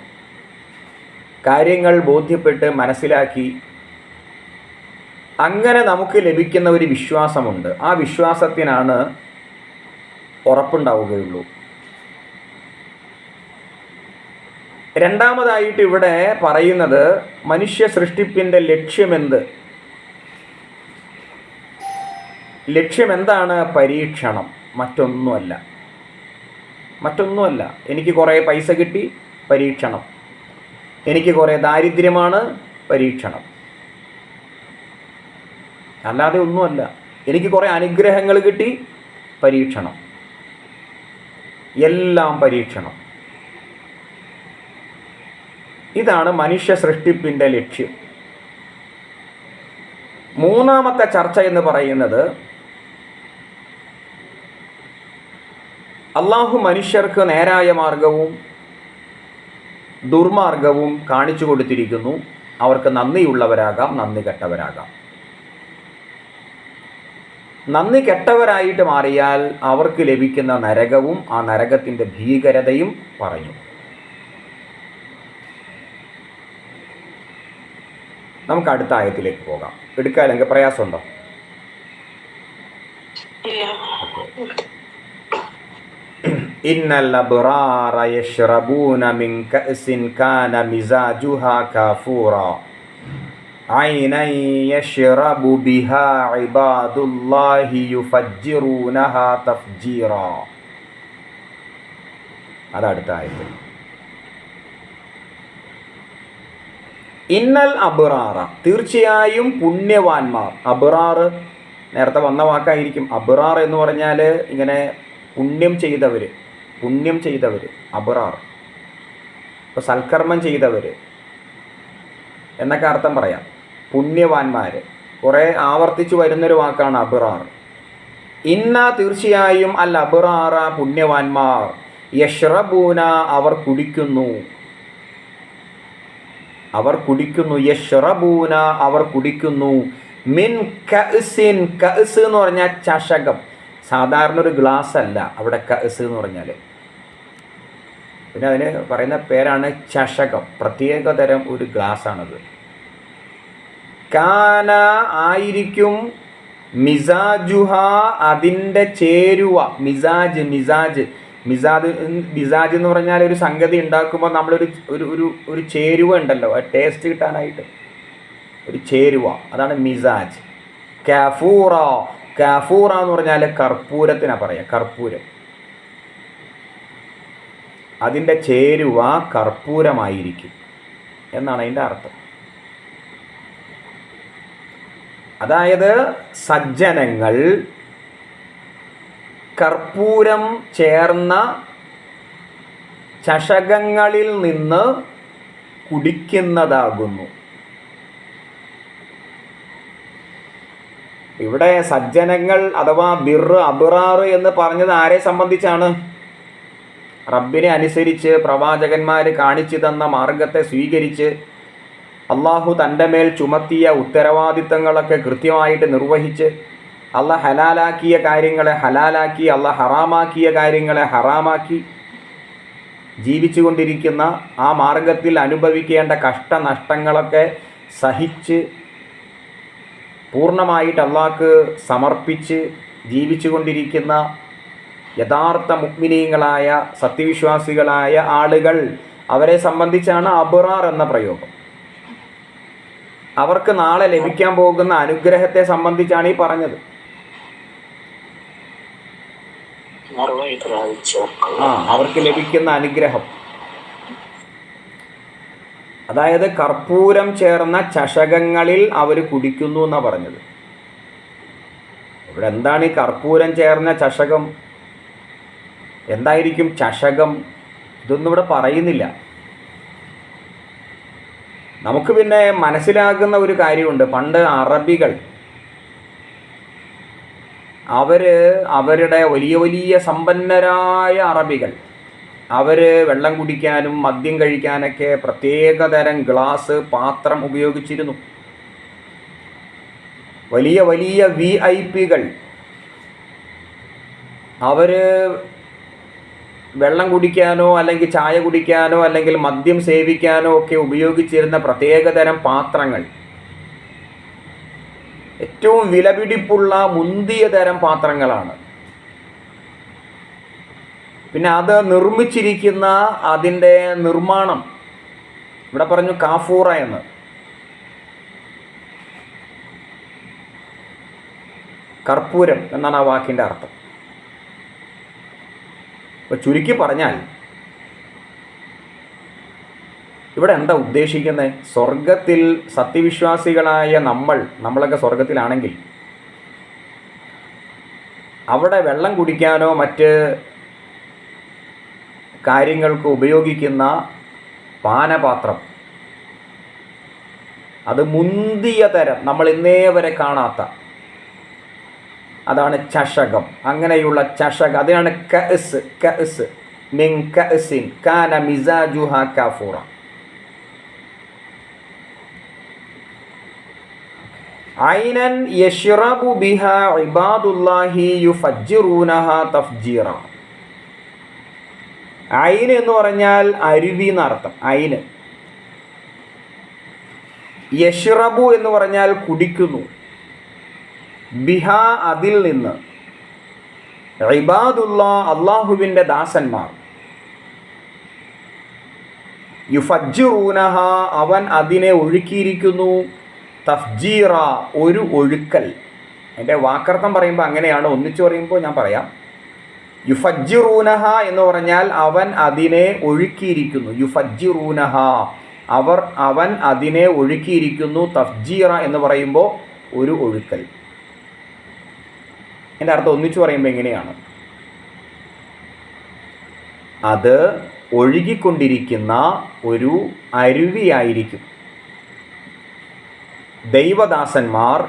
കാര്യങ്ങൾ ബോധ്യപ്പെട്ട് മനസ്സിലാക്കി അങ്ങനെ നമുക്ക് ലഭിക്കുന്ന ഒരു വിശ്വാസമുണ്ട്. ആ വിശ്വാസത്തിനാണ് ഉറപ്പുണ്ടാവുകയുള്ളൂ. രണ്ടാമതായിട്ട് ഇവിടെ പറയുന്നത് മനുഷ്യ സൃഷ്ടിപ്പിൻ്റെ ലക്ഷ്യമെന്ത്? ലക്ഷ്യമെന്താണ്? പരീക്ഷണം, മറ്റൊന്നുമല്ല. മറ്റൊന്നുമല്ല. എനിക്ക് കുറേ പൈസ കിട്ടി, പരീക്ഷണം. എനിക്ക് കുറേ ദാരിദ്ര്യമാണ്, പരീക്ഷണം. അല്ലാതെ ഒന്നുമല്ല. എനിക്ക് കുറേ അനുഗ്രഹങ്ങൾ കിട്ടി, പരീക്ഷണം. എല്ലാം പരീക്ഷണം. ഇതാണ് മനുഷ്യ സൃഷ്ടിപ്പിൻ്റെ ലക്ഷ്യം. മൂന്നാമത്തെ ചർച്ച എന്ന് പറയുന്നത് അള്ളാഹു മനുഷ്യർക്ക് നേരായ മാർഗവും ദുർമാർഗവും കാണിച്ചു കൊടുത്തിരിക്കുന്നു. അവർക്ക് നന്ദിയുള്ളവരാകാം, നന്ദി കെട്ടവരാകാം. നന്ദി കെട്ടവരായിട്ട് മാറിയാൽ അവർക്ക് ലഭിക്കുന്ന നരകവും ആ നരകത്തിൻ്റെ ഭീകരതയും പറഞ്ഞു. നമുക്ക് അടുത്ത ആയത്തിലേക്ക് പോകാം. എടുക്കാല്ലെങ്കിൽ പ്രയാസമുണ്ടോ? ഇന്നൽ അബ്റാറ യശ്റബൂന മിൻ കഅസിൻ കാന മിസാജുഹാ കാഫൂറ ഐനൻ യശ്റബു ബിഹാ ഇബാദുല്ലാഹി യുഫജ്ജിറൂനഹാ തഫ്ജീറ. അതടുത്ത ആയത്ത്. ഇന്നൽ അബ്റാറ, തീർച്ചയായും പുണ്യവാന്മാർ. അബ്റാർ നേരത്തെ വന്ന വാക്കായിരിക്കും. അബ്റാർ എന്ന് പറഞ്ഞാൽ ഇങ്ങനെ പുണ്യം ചെയ്തവർ അബ്റാർ. ഇപ്പോൾ സൽക്കർമ്മം ചെയ്തവർ എന്നൊക്കെ അർത്ഥം പറയാം. പുണ്യവാന്മാർ കുറേ ആവർത്തിച്ചു വരുന്നൊരു വാക്കാണ് അബ്റാർ. ഇന്ന തീർച്ചയായും അൽ അബ്റാറ പുണ്യവാന്മാർ, യശ്റബൂന അവർ കുടിക്കുന്നു, യശ്റബൂന അവർ കുടിക്കുന്നു, മിൻ കഅസിൻ, കഅസ് എന്ന് പറഞ്ഞാൽ ചഷകം. സാധാരണ ഒരു ഗ്ലാസ് അല്ല അവിടെ കഅസ് എന്ന് പറഞ്ഞാൽ. പിന്നെ അതിന് പറയുന്ന പേരാണ് ചഷകം. പ്രത്യേകതരം ഒരു ഗ്ലാസ്സാണത്. കാന ആയിരിക്കും, മിസാജുഹ അതിൻ്റെ ചേരുവ, മിസാജ് എന്ന് പറഞ്ഞാൽ ഒരു സംഗതി ഉണ്ടാക്കുമ്പോൾ നമ്മളൊരു ഒരു ചേരുവ ഉണ്ടല്ലോ, ടേസ്റ്റ് കിട്ടാനായിട്ട് ഒരു ചേരുവ, അതാണ് മിസാജ്. കാഫൂറ എന്ന് പറഞ്ഞാൽ കർപ്പൂരത്തിനാണ് പറയുക. കർപ്പൂരം, അതിൻ്റെ ചേരുവ കർപ്പൂരമായിരിക്കും എന്നാണ് അതിൻ്റെ അർത്ഥം. അതായത് സജ്ജനങ്ങൾ കർപ്പൂരം ചേർന്ന ചഷകങ്ങളിൽ നിന്ന് കുടിക്കുന്നതാകുന്നു. ഇവിടെ സജ്ജനങ്ങൾ അഥവാ അബ്റാർ എന്ന് പറഞ്ഞത് ആരെ സംബന്ധിച്ചാണ്? റബ്ബിനെ അനുസരിച്ച് പ്രവാചകന്മാർ കാണിച്ചു തന്ന മാർഗത്തെ സ്വീകരിച്ച് അള്ളാഹു തൻ്റെ മേൽ ചുമത്തിയ ഉത്തരവാദിത്തങ്ങളൊക്കെ കൃത്യമായിട്ട് നിർവഹിച്ച് അള്ളാഹ് ഹലാലാക്കിയ കാര്യങ്ങളെ ഹലാലാക്കി, അള്ളാഹ് ഹറാമാക്കിയ കാര്യങ്ങളെ ഹറാമാക്കി ജീവിച്ചു കൊണ്ടിരിക്കുന്ന, ആ മാർഗത്തിൽ അനുഭവിക്കേണ്ട കഷ്ടനഷ്ടങ്ങളൊക്കെ സഹിച്ച് പൂർണ്ണമായിട്ട് അള്ളാഹ്ക്ക് സമർപ്പിച്ച് ജീവിച്ചു കൊണ്ടിരിക്കുന്ന യഥാർത്ഥ മുഅ്മിനീങ്ങളായ സത്യവിശ്വാസികളായ ആളുകൾ, അവരെ സംബന്ധിച്ചാണ് അബ്റാർ എന്ന പ്രയോഗം. അവർക്ക് നാളെ ലഭിക്കാൻ പോകുന്ന അനുഗ്രഹത്തെ സംബന്ധിച്ചാണ് ഈ പറഞ്ഞത്. അവർക്ക് ലഭിക്കുന്ന അനുഗ്രഹം, അതായത് കർപ്പൂരം ചേർന്ന ചഷകങ്ങളിൽ അവർ കുടിക്കുന്നു എന്നാണ് പറഞ്ഞത്. ഇവിടെ എന്താണ് ഈ കർപ്പൂരം ചേർന്ന ചഷകം? എന്തായിരിക്കും ചഷകം? ഇതൊന്നും ഇവിടെ പറയുന്നില്ല. നമുക്ക് പിന്നെ മനസ്സിലാകുന്ന ഒരു കാര്യമുണ്ട്. പണ്ട് അറബികൾ അവരുടെ വലിയ വലിയ സമ്പന്നരായ അറബികൾ വെള്ളം കുടിക്കാനും മദ്യം കഴിക്കാനൊക്കെ പ്രത്യേകതരം ഗ്ലാസ് പാത്രം ഉപയോഗിച്ചിരുന്നു. വലിയ വലിയ VIP-കൾ വെള്ളം കുടിക്കാനോ അല്ലെങ്കിൽ ചായ കുടിക്കാനോ അല്ലെങ്കിൽ മദ്യം സേവിക്കാനോ ഒക്കെ ഉപയോഗിച്ചിരുന്ന പ്രത്യേകതരം പാത്രങ്ങൾ, ഏറ്റവും വിലപിടിപ്പുള്ള മുന്തിയ തരം പാത്രങ്ങളാണ്. പിന്നെ അത് നിർമ്മിച്ചിരിക്കുന്ന അതിൻ്റെ നിർമ്മാണം, ഇവിടെ പറഞ്ഞു കാഫൂറ എന്ന്. കർപ്പൂരം എന്നാണ് ആ വാക്കിൻ്റെ അർത്ഥം. അപ്പോൾ ചുരുക്കി പറഞ്ഞാൽ ഇവിടെ എന്താ ഉദ്ദേശിക്കുന്നത്? സ്വർഗത്തിൽ സത്യവിശ്വാസികളായ നമ്മളൊക്കെ സ്വർഗത്തിലാണെങ്കിൽ അവിടെ വെള്ളം കുടിക്കാനോ മറ്റ് കാര്യങ്ങൾക്ക് ഉപയോഗിക്കുന്ന പാനപാത്രം, അത് മുന്തിയ തരം, നമ്മൾ ഇന്നേ വരെ കാണാത്ത, അതാണ് ചഷകം. അങ്ങനെയുള്ള ചഷകം, അതിനാണ് കഅസ് മിൻ കഅസിൻ കാന മിസാജുഹാ കാഫൂറ. ഐനൻ യശ്റബു ബിഹാ ഇബാദുല്ലാഹി യുഫജ്ജിറൂനഹാ തഫ്ജീറ. ഐൻ എന്ന് പറഞ്ഞാൽ അരുവി എന്നർത്ഥം. ഐന്. യശ്റബു എന്ന് പറഞ്ഞാൽ കുടിക്കുന്നു. ബിഹ അതിൽ നിന്ന്, ഇബാദുല്ലാ അള്ളാഹുവിൻ്റെ ദാസന്മാർ, യുഫജ്ജിറൂനഹ അവൻ അതിനെ ഒഴുക്കിയിരിക്കുന്നു, തഫ്ജീറ ഒരു ഒഴുക്കൽ. അതിൻ്റെ വാക്കർത്ഥം പറയുമ്പോൾ അങ്ങനെയാണ്, ഒന്നിച്ചു പറയുമ്പോൾ ഞാൻ പറയാം. യുഫജ്ജിറൂനഹ എന്ന് പറഞ്ഞാൽ അവൻ അതിനെ ഒഴുക്കിയിരിക്കുന്നു, യുഫജ്ജിറൂനഹ അവൻ അതിനെ ഒഴുക്കിയിരിക്കുന്നു, തഫ്ജീറ എന്ന് പറയുമ്പോൾ ഒരു ഒഴുക്കൽ. എൻ്റെ അർത്ഥം ഒന്നിച്ചു പറയുമ്പോൾ എങ്ങനെയാണ്? അത് ഒഴുകിക്കൊണ്ടിരിക്കുന്ന ഒരു അരുവിയായിരിക്കും. ദൈവദാസന്മാർ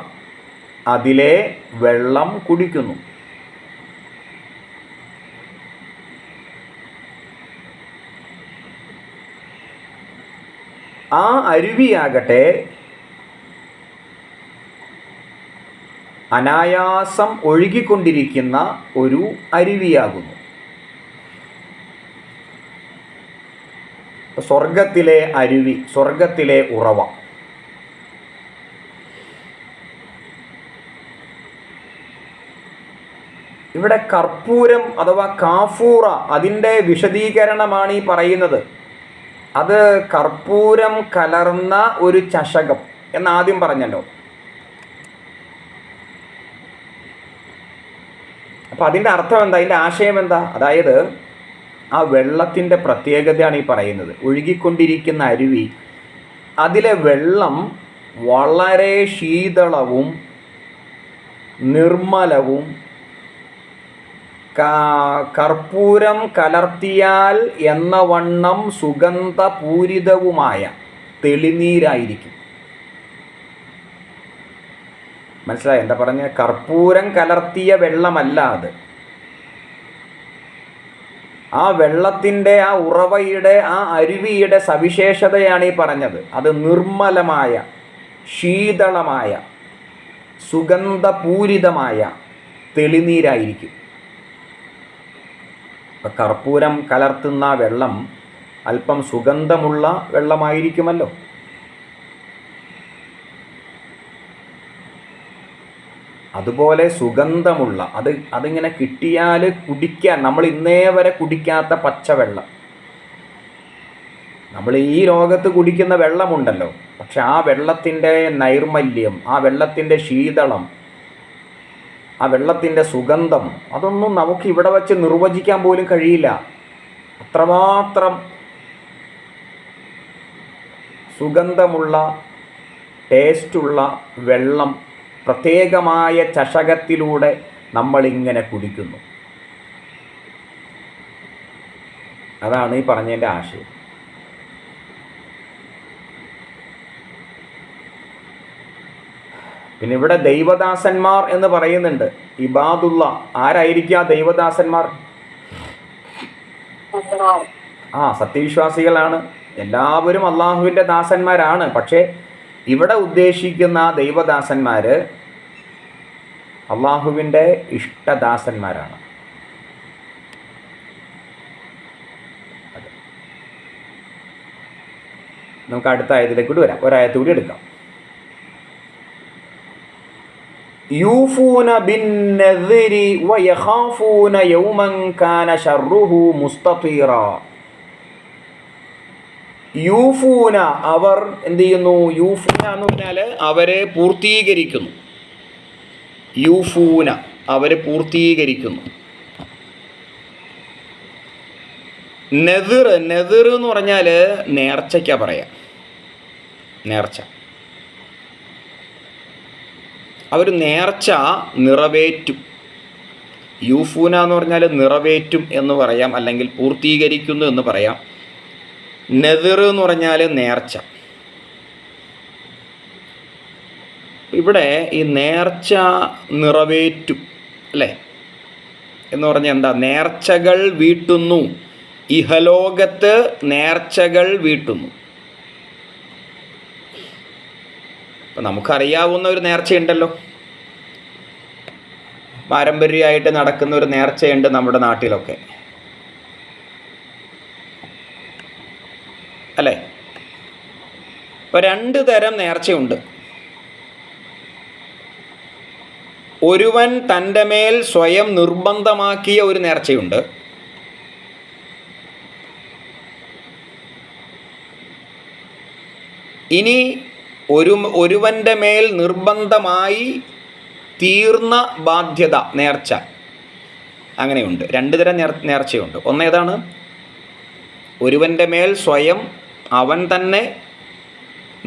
അതിലെ വെള്ളം കുടിക്കുന്നു. ആ അരുവിയാകട്ടെ അനായാസം ഒഴുകിക്കൊണ്ടിരിക്കുന്ന ഒരു അരുവിയാകുന്നു. സ്വർഗത്തിലെ അരുവി, സ്വർഗത്തിലെ ഉറവ. ഇവിടെ കർപ്പൂരം അഥവാ കാഫൂറ, അതിൻ്റെ വിശദീകരണമാണ് ഈ പറയുന്നത്. അത് കർപ്പൂരം കലർന്ന ഒരു ചഷകം എന്നാദ്യം പറഞ്ഞല്ലോ. അപ്പോൾ അതിൻ്റെ അർത്ഥം എന്താ, അതിൻ്റെ ആശയം എന്താ? അതായത് ആ വെള്ളത്തിൻ്റെ പ്രത്യേകതയാണ് ഈ പറയുന്നത്. ഒഴുകിക്കൊണ്ടിരിക്കുന്ന അരുവി, അതിലെ വെള്ളം വളരെ ശീതളവും നിർമ്മലവും കർപ്പൂരം കലർത്തിയാൽ എന്ന വണ്ണം സുഗന്ധപൂരിതവുമായ തെളിനീരായിരിക്കും. മനസ്സിലായി എന്താ പറഞ്ഞ? കർപ്പൂരം കലർത്തിയ വെള്ളമല്ല അത്. ആ വെള്ളത്തിൻ്റെ, ആ ഉറവയുടെ, ആ അരുവിയുടെ സവിശേഷതയാണ് ഈ പറഞ്ഞത്. അത് നിർമ്മലമായ, ശീതളമായ, സുഗന്ധപൂരിതമായ തെളിനീരായിരിക്കും. കർപ്പൂരം കലർത്തുന്ന വെള്ളം അല്പം സുഗന്ധമുള്ള വെള്ളമായിരിക്കുമല്ലോ. അതുപോലെ സുഗന്ധമുള്ള, അതിങ്ങനെ കിട്ടിയാൽ കുടിക്കാൻ, നമ്മൾ ഇന്നേ വരെ കുടിക്കാത്ത പച്ചവെള്ളം, നമ്മൾ ഈ ലോകത്ത് കുടിക്കുന്ന വെള്ളമുണ്ടല്ലോ, പക്ഷെ ആ വെള്ളത്തിൻ്റെ നൈർമല്യം, ആ വെള്ളത്തിൻ്റെ ശീതളം, ആ വെള്ളത്തിൻ്റെ സുഗന്ധം, അതൊന്നും നമുക്ക് ഇവിടെ വച്ച് നിർവചിക്കാൻ പോലും കഴിയില്ല. അത്രമാത്രം സുഗന്ധമുള്ള, ടേസ്റ്റുള്ള വെള്ളം പ്രത്യേകമായ ചഷകത്തിലൂടെ നമ്മളിങ്ങനെ കുടിക്കുന്നു. അതാണ് ഈ പറഞ്ഞതിൻ്റെ ആശയം. പിന്നെ ഇവിടെ ദൈവദാസന്മാർ എന്ന് പറയുന്നുണ്ട്. ഇബാദുള്ള, ആരായിരിക്കും ആ ദൈവദാസന്മാർ? സത്യവിശ്വാസികളാണ്. എല്ലാവരും അള്ളാഹുവിൻ്റെ ദാസന്മാരാണ്. പക്ഷേ ഇവിടെ ഉദ്ദേശിക്കുന്ന ദൈവദാസന്മാർ അള്ളാഹുവിൻ്റെ ഇഷ്ടദാസന്മാരാണ്. നമുക്ക് അടുത്ത ആയത്തിലേക്ക് കൂടി വരാം. ഒരായത്ത് കൂടി എടുക്കാം. യൂഫൂന ബിന്നദ്രി വയഖാഫൂന യൗമൻ കാന ശർറുഹു മുസ്തതീറ. യൂഫൂന, അവർ എന്ത് ചെയ്യുന്നു? യൂഫൂന എന്ന് പറഞ്ഞാൽ അവരെ പൂർത്തീകരിക്കുന്നു. യൂഫൂന, അവരെ പൂർത്തീകരിക്കുന്നു. നെതിർ എന്ന് പറഞ്ഞാൽ നേർച്ചയ്ക്കാണ് പറയാം. നേർച്ച, അവർ നേർച്ച നിറവേറ്റും. യൂഫൂന എന്ന് പറഞ്ഞാൽ നിറവേറ്റും എന്ന് പറയാം, അല്ലെങ്കിൽ പൂർത്തീകരിക്കുന്നു എന്ന് പറയാം. നെതിർ എന്ന് പറഞ്ഞാൽ നേർച്ച. ഇവിടെ ഈ നേർച്ച നിറവേറ്റും അല്ലേ എന്ന് പറഞ്ഞാൽ എന്താ? നേർച്ചകൾ വീട്ടുന്നു. ഇഹലോകത്ത് നേർച്ചകൾ വീട്ടുന്നു. ഇപ്പം നമുക്കറിയാവുന്ന ഒരു നേർച്ചയുണ്ടല്ലോ, പാരമ്പര്യമായിട്ട് നടക്കുന്ന ഒരു നേർച്ചയുണ്ട് നമ്മുടെ നാട്ടിലൊക്കെ അല്ലേ? ഇപ്പോൾ 2 തരം നേർച്ചയുണ്ട്. ഒരുവൻ തൻ്റെ മേൽ സ്വയം നിർബന്ധമാക്കിയ ഒരു നേർച്ചയുണ്ട്. ഇനി ഒരുവൻ്റെ മേൽ നിർബന്ധമായി തീർന്ന ബാധ്യത, നേർച്ച, അങ്ങനെയുണ്ട്. രണ്ട് തരം നേർച്ചയുണ്ട്. ഒന്നേതാണ്? ഒരുവൻ്റെ മേൽ സ്വയം അവൻ തന്നെ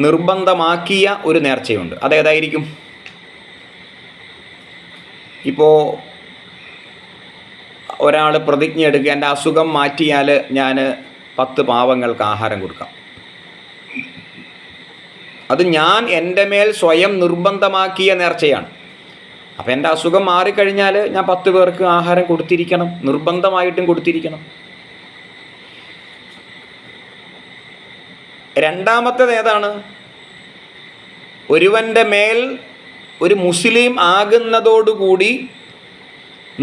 നിർബന്ധമാക്കിയ ഒരു നേർച്ചയുണ്ട്. അതേതായിരിക്കും? ഇപ്പോൾ ഒരാൾ പ്രതിജ്ഞ എടുക്കുക, എൻ്റെ അസുഖം മാറ്റിയാൽ ഞാൻ 10 പാവങ്ങൾക്ക് ആഹാരം കൊടുക്കാം. അത് ഞാൻ എൻ്റെ മേൽ സ്വയം നിർബന്ധമാക്കിയ നേർച്ചയാണ്. അപ്പോൾ എൻ്റെ അസുഖം മാറിക്കഴിഞ്ഞാൽ ഞാൻ 10 പേർക്ക് ആഹാരം കൊടുത്തിരിക്കണം, നിർബന്ധമായിട്ടും കൊടുത്തിരിക്കണം. രണ്ടാമത്തേത് ഏതാണ്? ഒരുവൻ്റെ മേൽ ഒരു മുസ്ലിം ആകുന്നതോടുകൂടി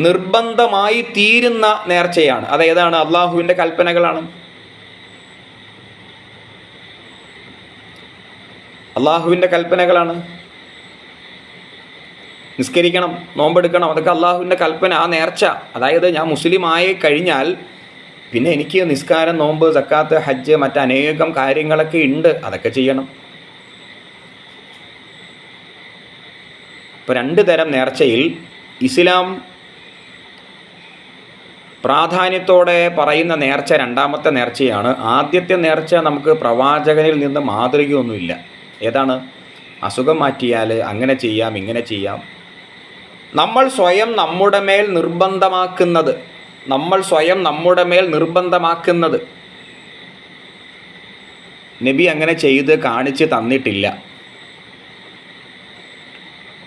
നിർബന്ധമായി തീരുന്ന നേർച്ചയാണ്. അതേതാണ്? അള്ളാഹുവിൻ്റെ കൽപ്പനകളാണ്. അള്ളാഹുവിൻ്റെ കൽപ്പനകളാണ്. നിസ്കരിക്കണം, നോമ്പെടുക്കണം, അതൊക്കെ അള്ളാഹുവിൻ്റെ കൽപ്പന. ആ നേർച്ച, അതായത് ഞാൻ മുസ്ലിം ആയി കഴിഞ്ഞാൽ പിന്നെ എനിക്ക് നിസ്കാരം, നോമ്പ്, സക്കാത്ത്, ഹജ്ജ്, മറ്റനേകം കാര്യങ്ങളൊക്കെ ഉണ്ട്, അതൊക്കെ ചെയ്യണം. ഇപ്പോൾ 2 തരം നേർച്ചയിൽ ഇസ്ലാം പ്രാധാന്യത്തോടെ പറയുന്ന നേർച്ച രണ്ടാമത്തെ നേർച്ചയാണ്. ആദ്യത്തെ നേർച്ച നമുക്ക് പ്രവാചകനിൽ നിന്ന് മാതൃകയൊന്നുമില്ല. ഏതാണ്? അസുഖം മാറ്റിയാൽ അങ്ങനെ ചെയ്യാം, ഇങ്ങനെ ചെയ്യാം. നമ്മൾ സ്വയം നമ്മുടെ മേൽ നിർബന്ധമാക്കുന്നത് നബി അങ്ങനെ ചെയ്ത് കാണിച്ച് തന്നിട്ടില്ല.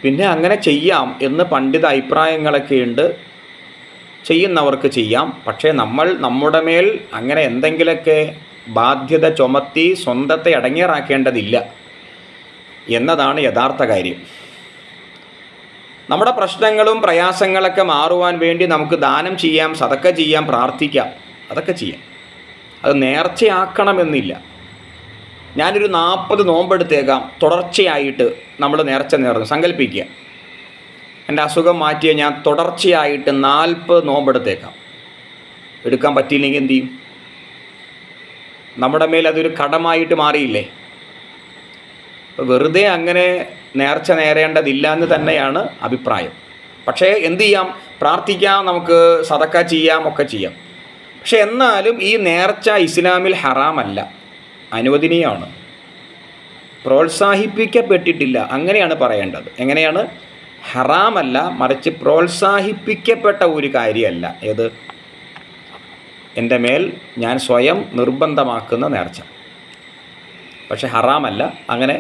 പിന്നെ അങ്ങനെ ചെയ്യാം എന്ന് പണ്ഡിത അഭിപ്രായങ്ങളൊക്കെ ഉണ്ട്. ചെയ്യുന്നവർക്ക് ചെയ്യാം. പക്ഷേ നമ്മൾ നമ്മുടെ മേൽ അങ്ങനെ എന്തെങ്കിലുമൊക്കെ ബാധ്യത ചുമത്തി സ്വന്തത്തെ അടങ്ങിയറാക്കേണ്ടതില്ല എന്നതാണ് യഥാർത്ഥ കാര്യം. നമ്മുടെ പ്രശ്നങ്ങളും പ്രയാസങ്ങളൊക്കെ മാറുവാൻ വേണ്ടി നമുക്ക് ദാനം ചെയ്യാം, സദക്ക ചെയ്യാം, പ്രാർത്ഥിക്കാം, അതൊക്കെ ചെയ്യാം. അത് നേർച്ചയാക്കണമെന്നില്ല. ഞാനൊരു 40 നോമ്പെടുത്തേക്കാം തുടർച്ചയായിട്ട്. നമ്മൾ നേർച്ച നേർന്നു സങ്കല്പിക്കുക, എൻ്റെ അസുഖം മാറ്റിയ ഞാൻ തുടർച്ചയായിട്ട് 40 നോമ്പെടുത്തേക്കാം. എടുക്കാൻ പറ്റിയില്ലെങ്കിൽ എന്തു ചെയ്യും? നമ്മുടെ മേൽ അതൊരു കടമായിട്ട് മാറിയില്ലേ? വെറുതെ അങ്ങനെ നേർച്ച നേരേണ്ടതില്ല എന്ന് തന്നെയാണ് അഭിപ്രായം. പക്ഷേ എന്തു ചെയ്യാം? പ്രാർത്ഥിക്കാം, നമുക്ക് സദക്ക ചെയ്യാം, ഒക്കെ ചെയ്യാം. പക്ഷെ എന്നാലും ഈ നേർച്ച ഇസ്ലാമിൽ ഹറാമല്ല, അനുവദനീയമാണ്, പ്രോത്സാഹിപ്പിക്കപ്പെട്ടിട്ടില്ല. അങ്ങനെയാണ് പറയേണ്ടത്. എങ്ങനെയാണ്? ഹറാമല്ല, മറിച്ച് പ്രോത്സാഹിപ്പിക്കപ്പെട്ട ഒരു കാര്യമല്ല. ഏത്? എൻ്റെ മേൽ ഞാൻ സ്വയം നിർബന്ധമാക്കുന്ന നേർച്ച. പക്ഷെ ഹറാമല്ല. അങ്ങനെ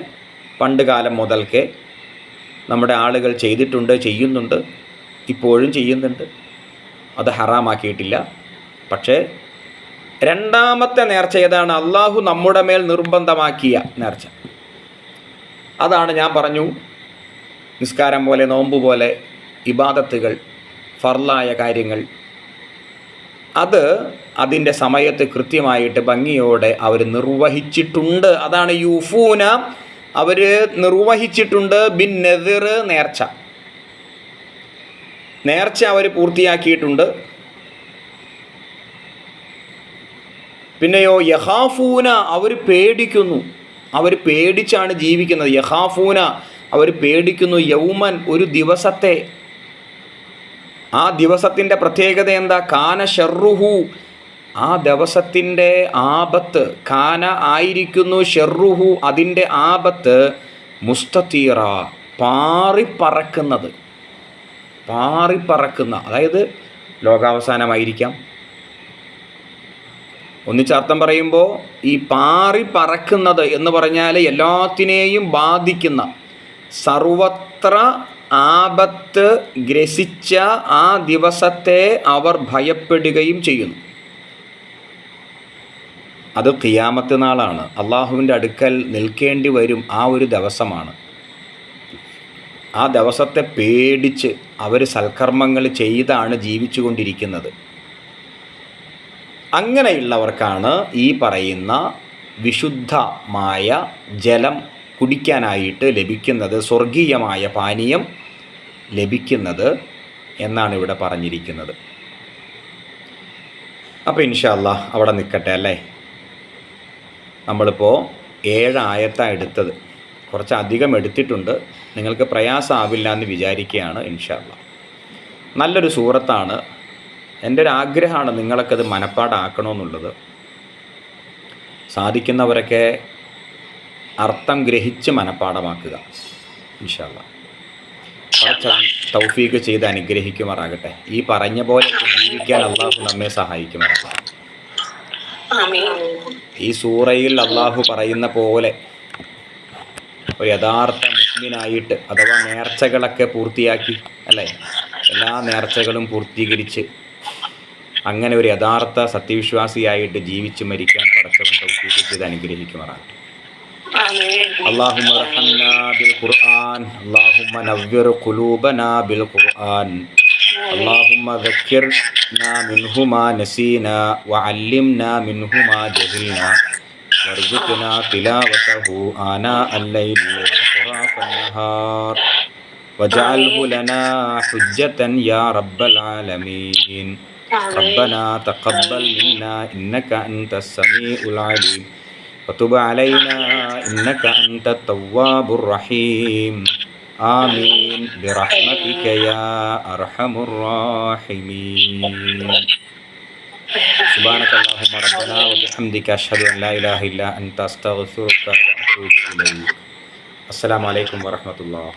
പണ്ട് കാലം മുതൽക്കേ നമ്മുടെ ആളുകൾ ചെയ്തിട്ടുണ്ട്, ചെയ്യുന്നുണ്ട്, ഇപ്പോഴും ചെയ്യുന്നുണ്ട്. അത് ഹറാമാക്കിയിട്ടില്ല. പക്ഷേ രണ്ടാമത്തെ നേർച്ച ഏതാണ്? അള്ളാഹു നമ്മുടെ മേൽ നിർബന്ധമാക്കിയ നേർച്ച. അതാണ് ഞാൻ പറഞ്ഞു, നിസ്കാരം പോലെ, നോമ്പ് പോലെ ഇബാദത്തുകൾ, ഫർലായ കാര്യങ്ങൾ, അത് അതിൻ്റെ സമയത്ത് കൃത്യമായിട്ട് ഭംഗിയോടെ അവർ നിർവഹിച്ചിട്ടുണ്ട്. അതാണ് യൂഫൂന, അവർ നിർവഹിച്ചിട്ടുണ്ട്. ബിൻ നദിർ, നേർച്ച അവർ പൂർത്തിയാക്കിയിട്ടുണ്ട്. പിന്നെയോ യഹാഫൂന, അവർ പേടിക്കുന്നു, അവർ പേടിച്ചാണ് ജീവിക്കുന്നത്. യഹാഫൂന, അവർ പേടിക്കുന്നു. യൗമൻ, ഒരു ദിവസത്തെ. ആ ദിവസത്തിൻ്റെ പ്രത്യേകത എന്താ? കാന ഷർറുഹു, ആ ദിവസത്തിൻ്റെ ആപത്ത്, കാന ആയിരിക്കുന്നു, ഷർറുഹു അതിൻ്റെ ആപത്ത്, മുസ്തതീറ പാറിപ്പറക്കുന്ന, അതായത് ലോകാവസാനമായിരിക്കാം. ഒന്നിച്ചർത്ഥം പറയുമ്പോൾ ഈ പാറിപ്പറക്കുന്നത് എന്ന് പറഞ്ഞാൽ എല്ലാത്തിനെയും ബാധിക്കുന്ന, സർവത്ര ആപത്ത് ഗ്രസിച്ച ആ ദിവസത്തെ അവർ ഭയപ്പെടുകയും ചെയ്യുന്നു. അത് ഖിയാമത്ത് നാളാണ്. അള്ളാഹുവിൻ്റെ അടുക്കൽ നിൽക്കേണ്ടി വരും ആ ഒരു ദിവസമാണ്. ആ ദിവസത്തെ പേടിച്ച് അവർ സൽക്കർമ്മങ്ങൾ ചെയ്താണ് ജീവിച്ചു കൊണ്ടിരിക്കുന്നത്. അങ്ങനെയുള്ളവർക്കാണ് ഈ പറയുന്ന വിശുദ്ധമായ ജലം കുടിക്കാനായിട്ട് ലഭിക്കുന്നത്, സ്വർഗീയമായ പാനീയം ലഭിക്കുന്നത് എന്നാണ് ഇവിടെ പറഞ്ഞിരിക്കുന്നത്. അപ്പോൾ ഇൻഷാ അല്ലാഹ് അവിടെ നിൽക്കട്ടെ അല്ലേ. നമ്മളിപ്പോൾ 7 ആയത്താണ് എടുത്തത്. കുറച്ചധികം എടുത്തിട്ടുണ്ട്. നിങ്ങൾക്ക് പ്രയാസമാവില്ല എന്ന് വിചാരിക്കുകയാണ് ഇൻഷാ അല്ലാഹ്. നല്ലൊരു സൂറത്താണ്. എൻ്റെ ഒരു ആഗ്രഹമാണ് നിങ്ങളൊക്കെ അത് മനപ്പാടാക്കണമെന്നുള്ളത്. സാധിക്കുന്നവരൊക്കെ അർത്ഥം ഗ്രഹിച്ച് മനപ്പാടമാക്കുക ഇൻഷാ അല്ലാഹ്. തൗഫീഖ് ചെയ്ത് അനുഗ്രഹിക്കുമാറാകട്ടെ. ഈ പറഞ്ഞ പോലെ ജീവിക്കാൻ അള്ളാഹു നമ്മെ സഹായിക്കുമാറാകട്ടെ. ഈ സൂറയിൽ അള്ളാഹു പറയുന്ന പോലെ ഒരു യഥാർത്ഥ മുസ്ലിമായിട്ട്, അഥവാ നേർച്ചകളൊക്കെ പൂർത്തിയാക്കി അല്ലേ, എല്ലാ നേർച്ചകളും പൂർത്തീകരിച്ച് അങ്ങനെ ഒരു യഥാർത്ഥ സത്യവിശ്വാസിയായിട്ട് ജീവിച്ച് മരിക്കാൻ പടച്ചവൻ തൗഫീഖ് ചെയ്ത് അനുഗ്രഹിക്കുമാറാകട്ടെ. اللهم ارحمنا بالقرآن، اللهم نور قلوبنا بالقرآن، اللهم ذكرنا منه ما نسينا وعلمنا منه ما جهلنا وارزقنا تلاوته آناء الليل وأطراف النهار واجعله لنا حجة يا رب العالمين. ربنا تقبل منا إنك أنت السميع العليم وتب علينا إنك أنت التواب الرحيم. آمين برحمتك يا أرحم الراحمين. سبحانك اللهم ربنا وبحمدك أشهد أن لا إله إلا أنت أستغفرك وأتوب إليك. السلام عليكم ورحمة الله.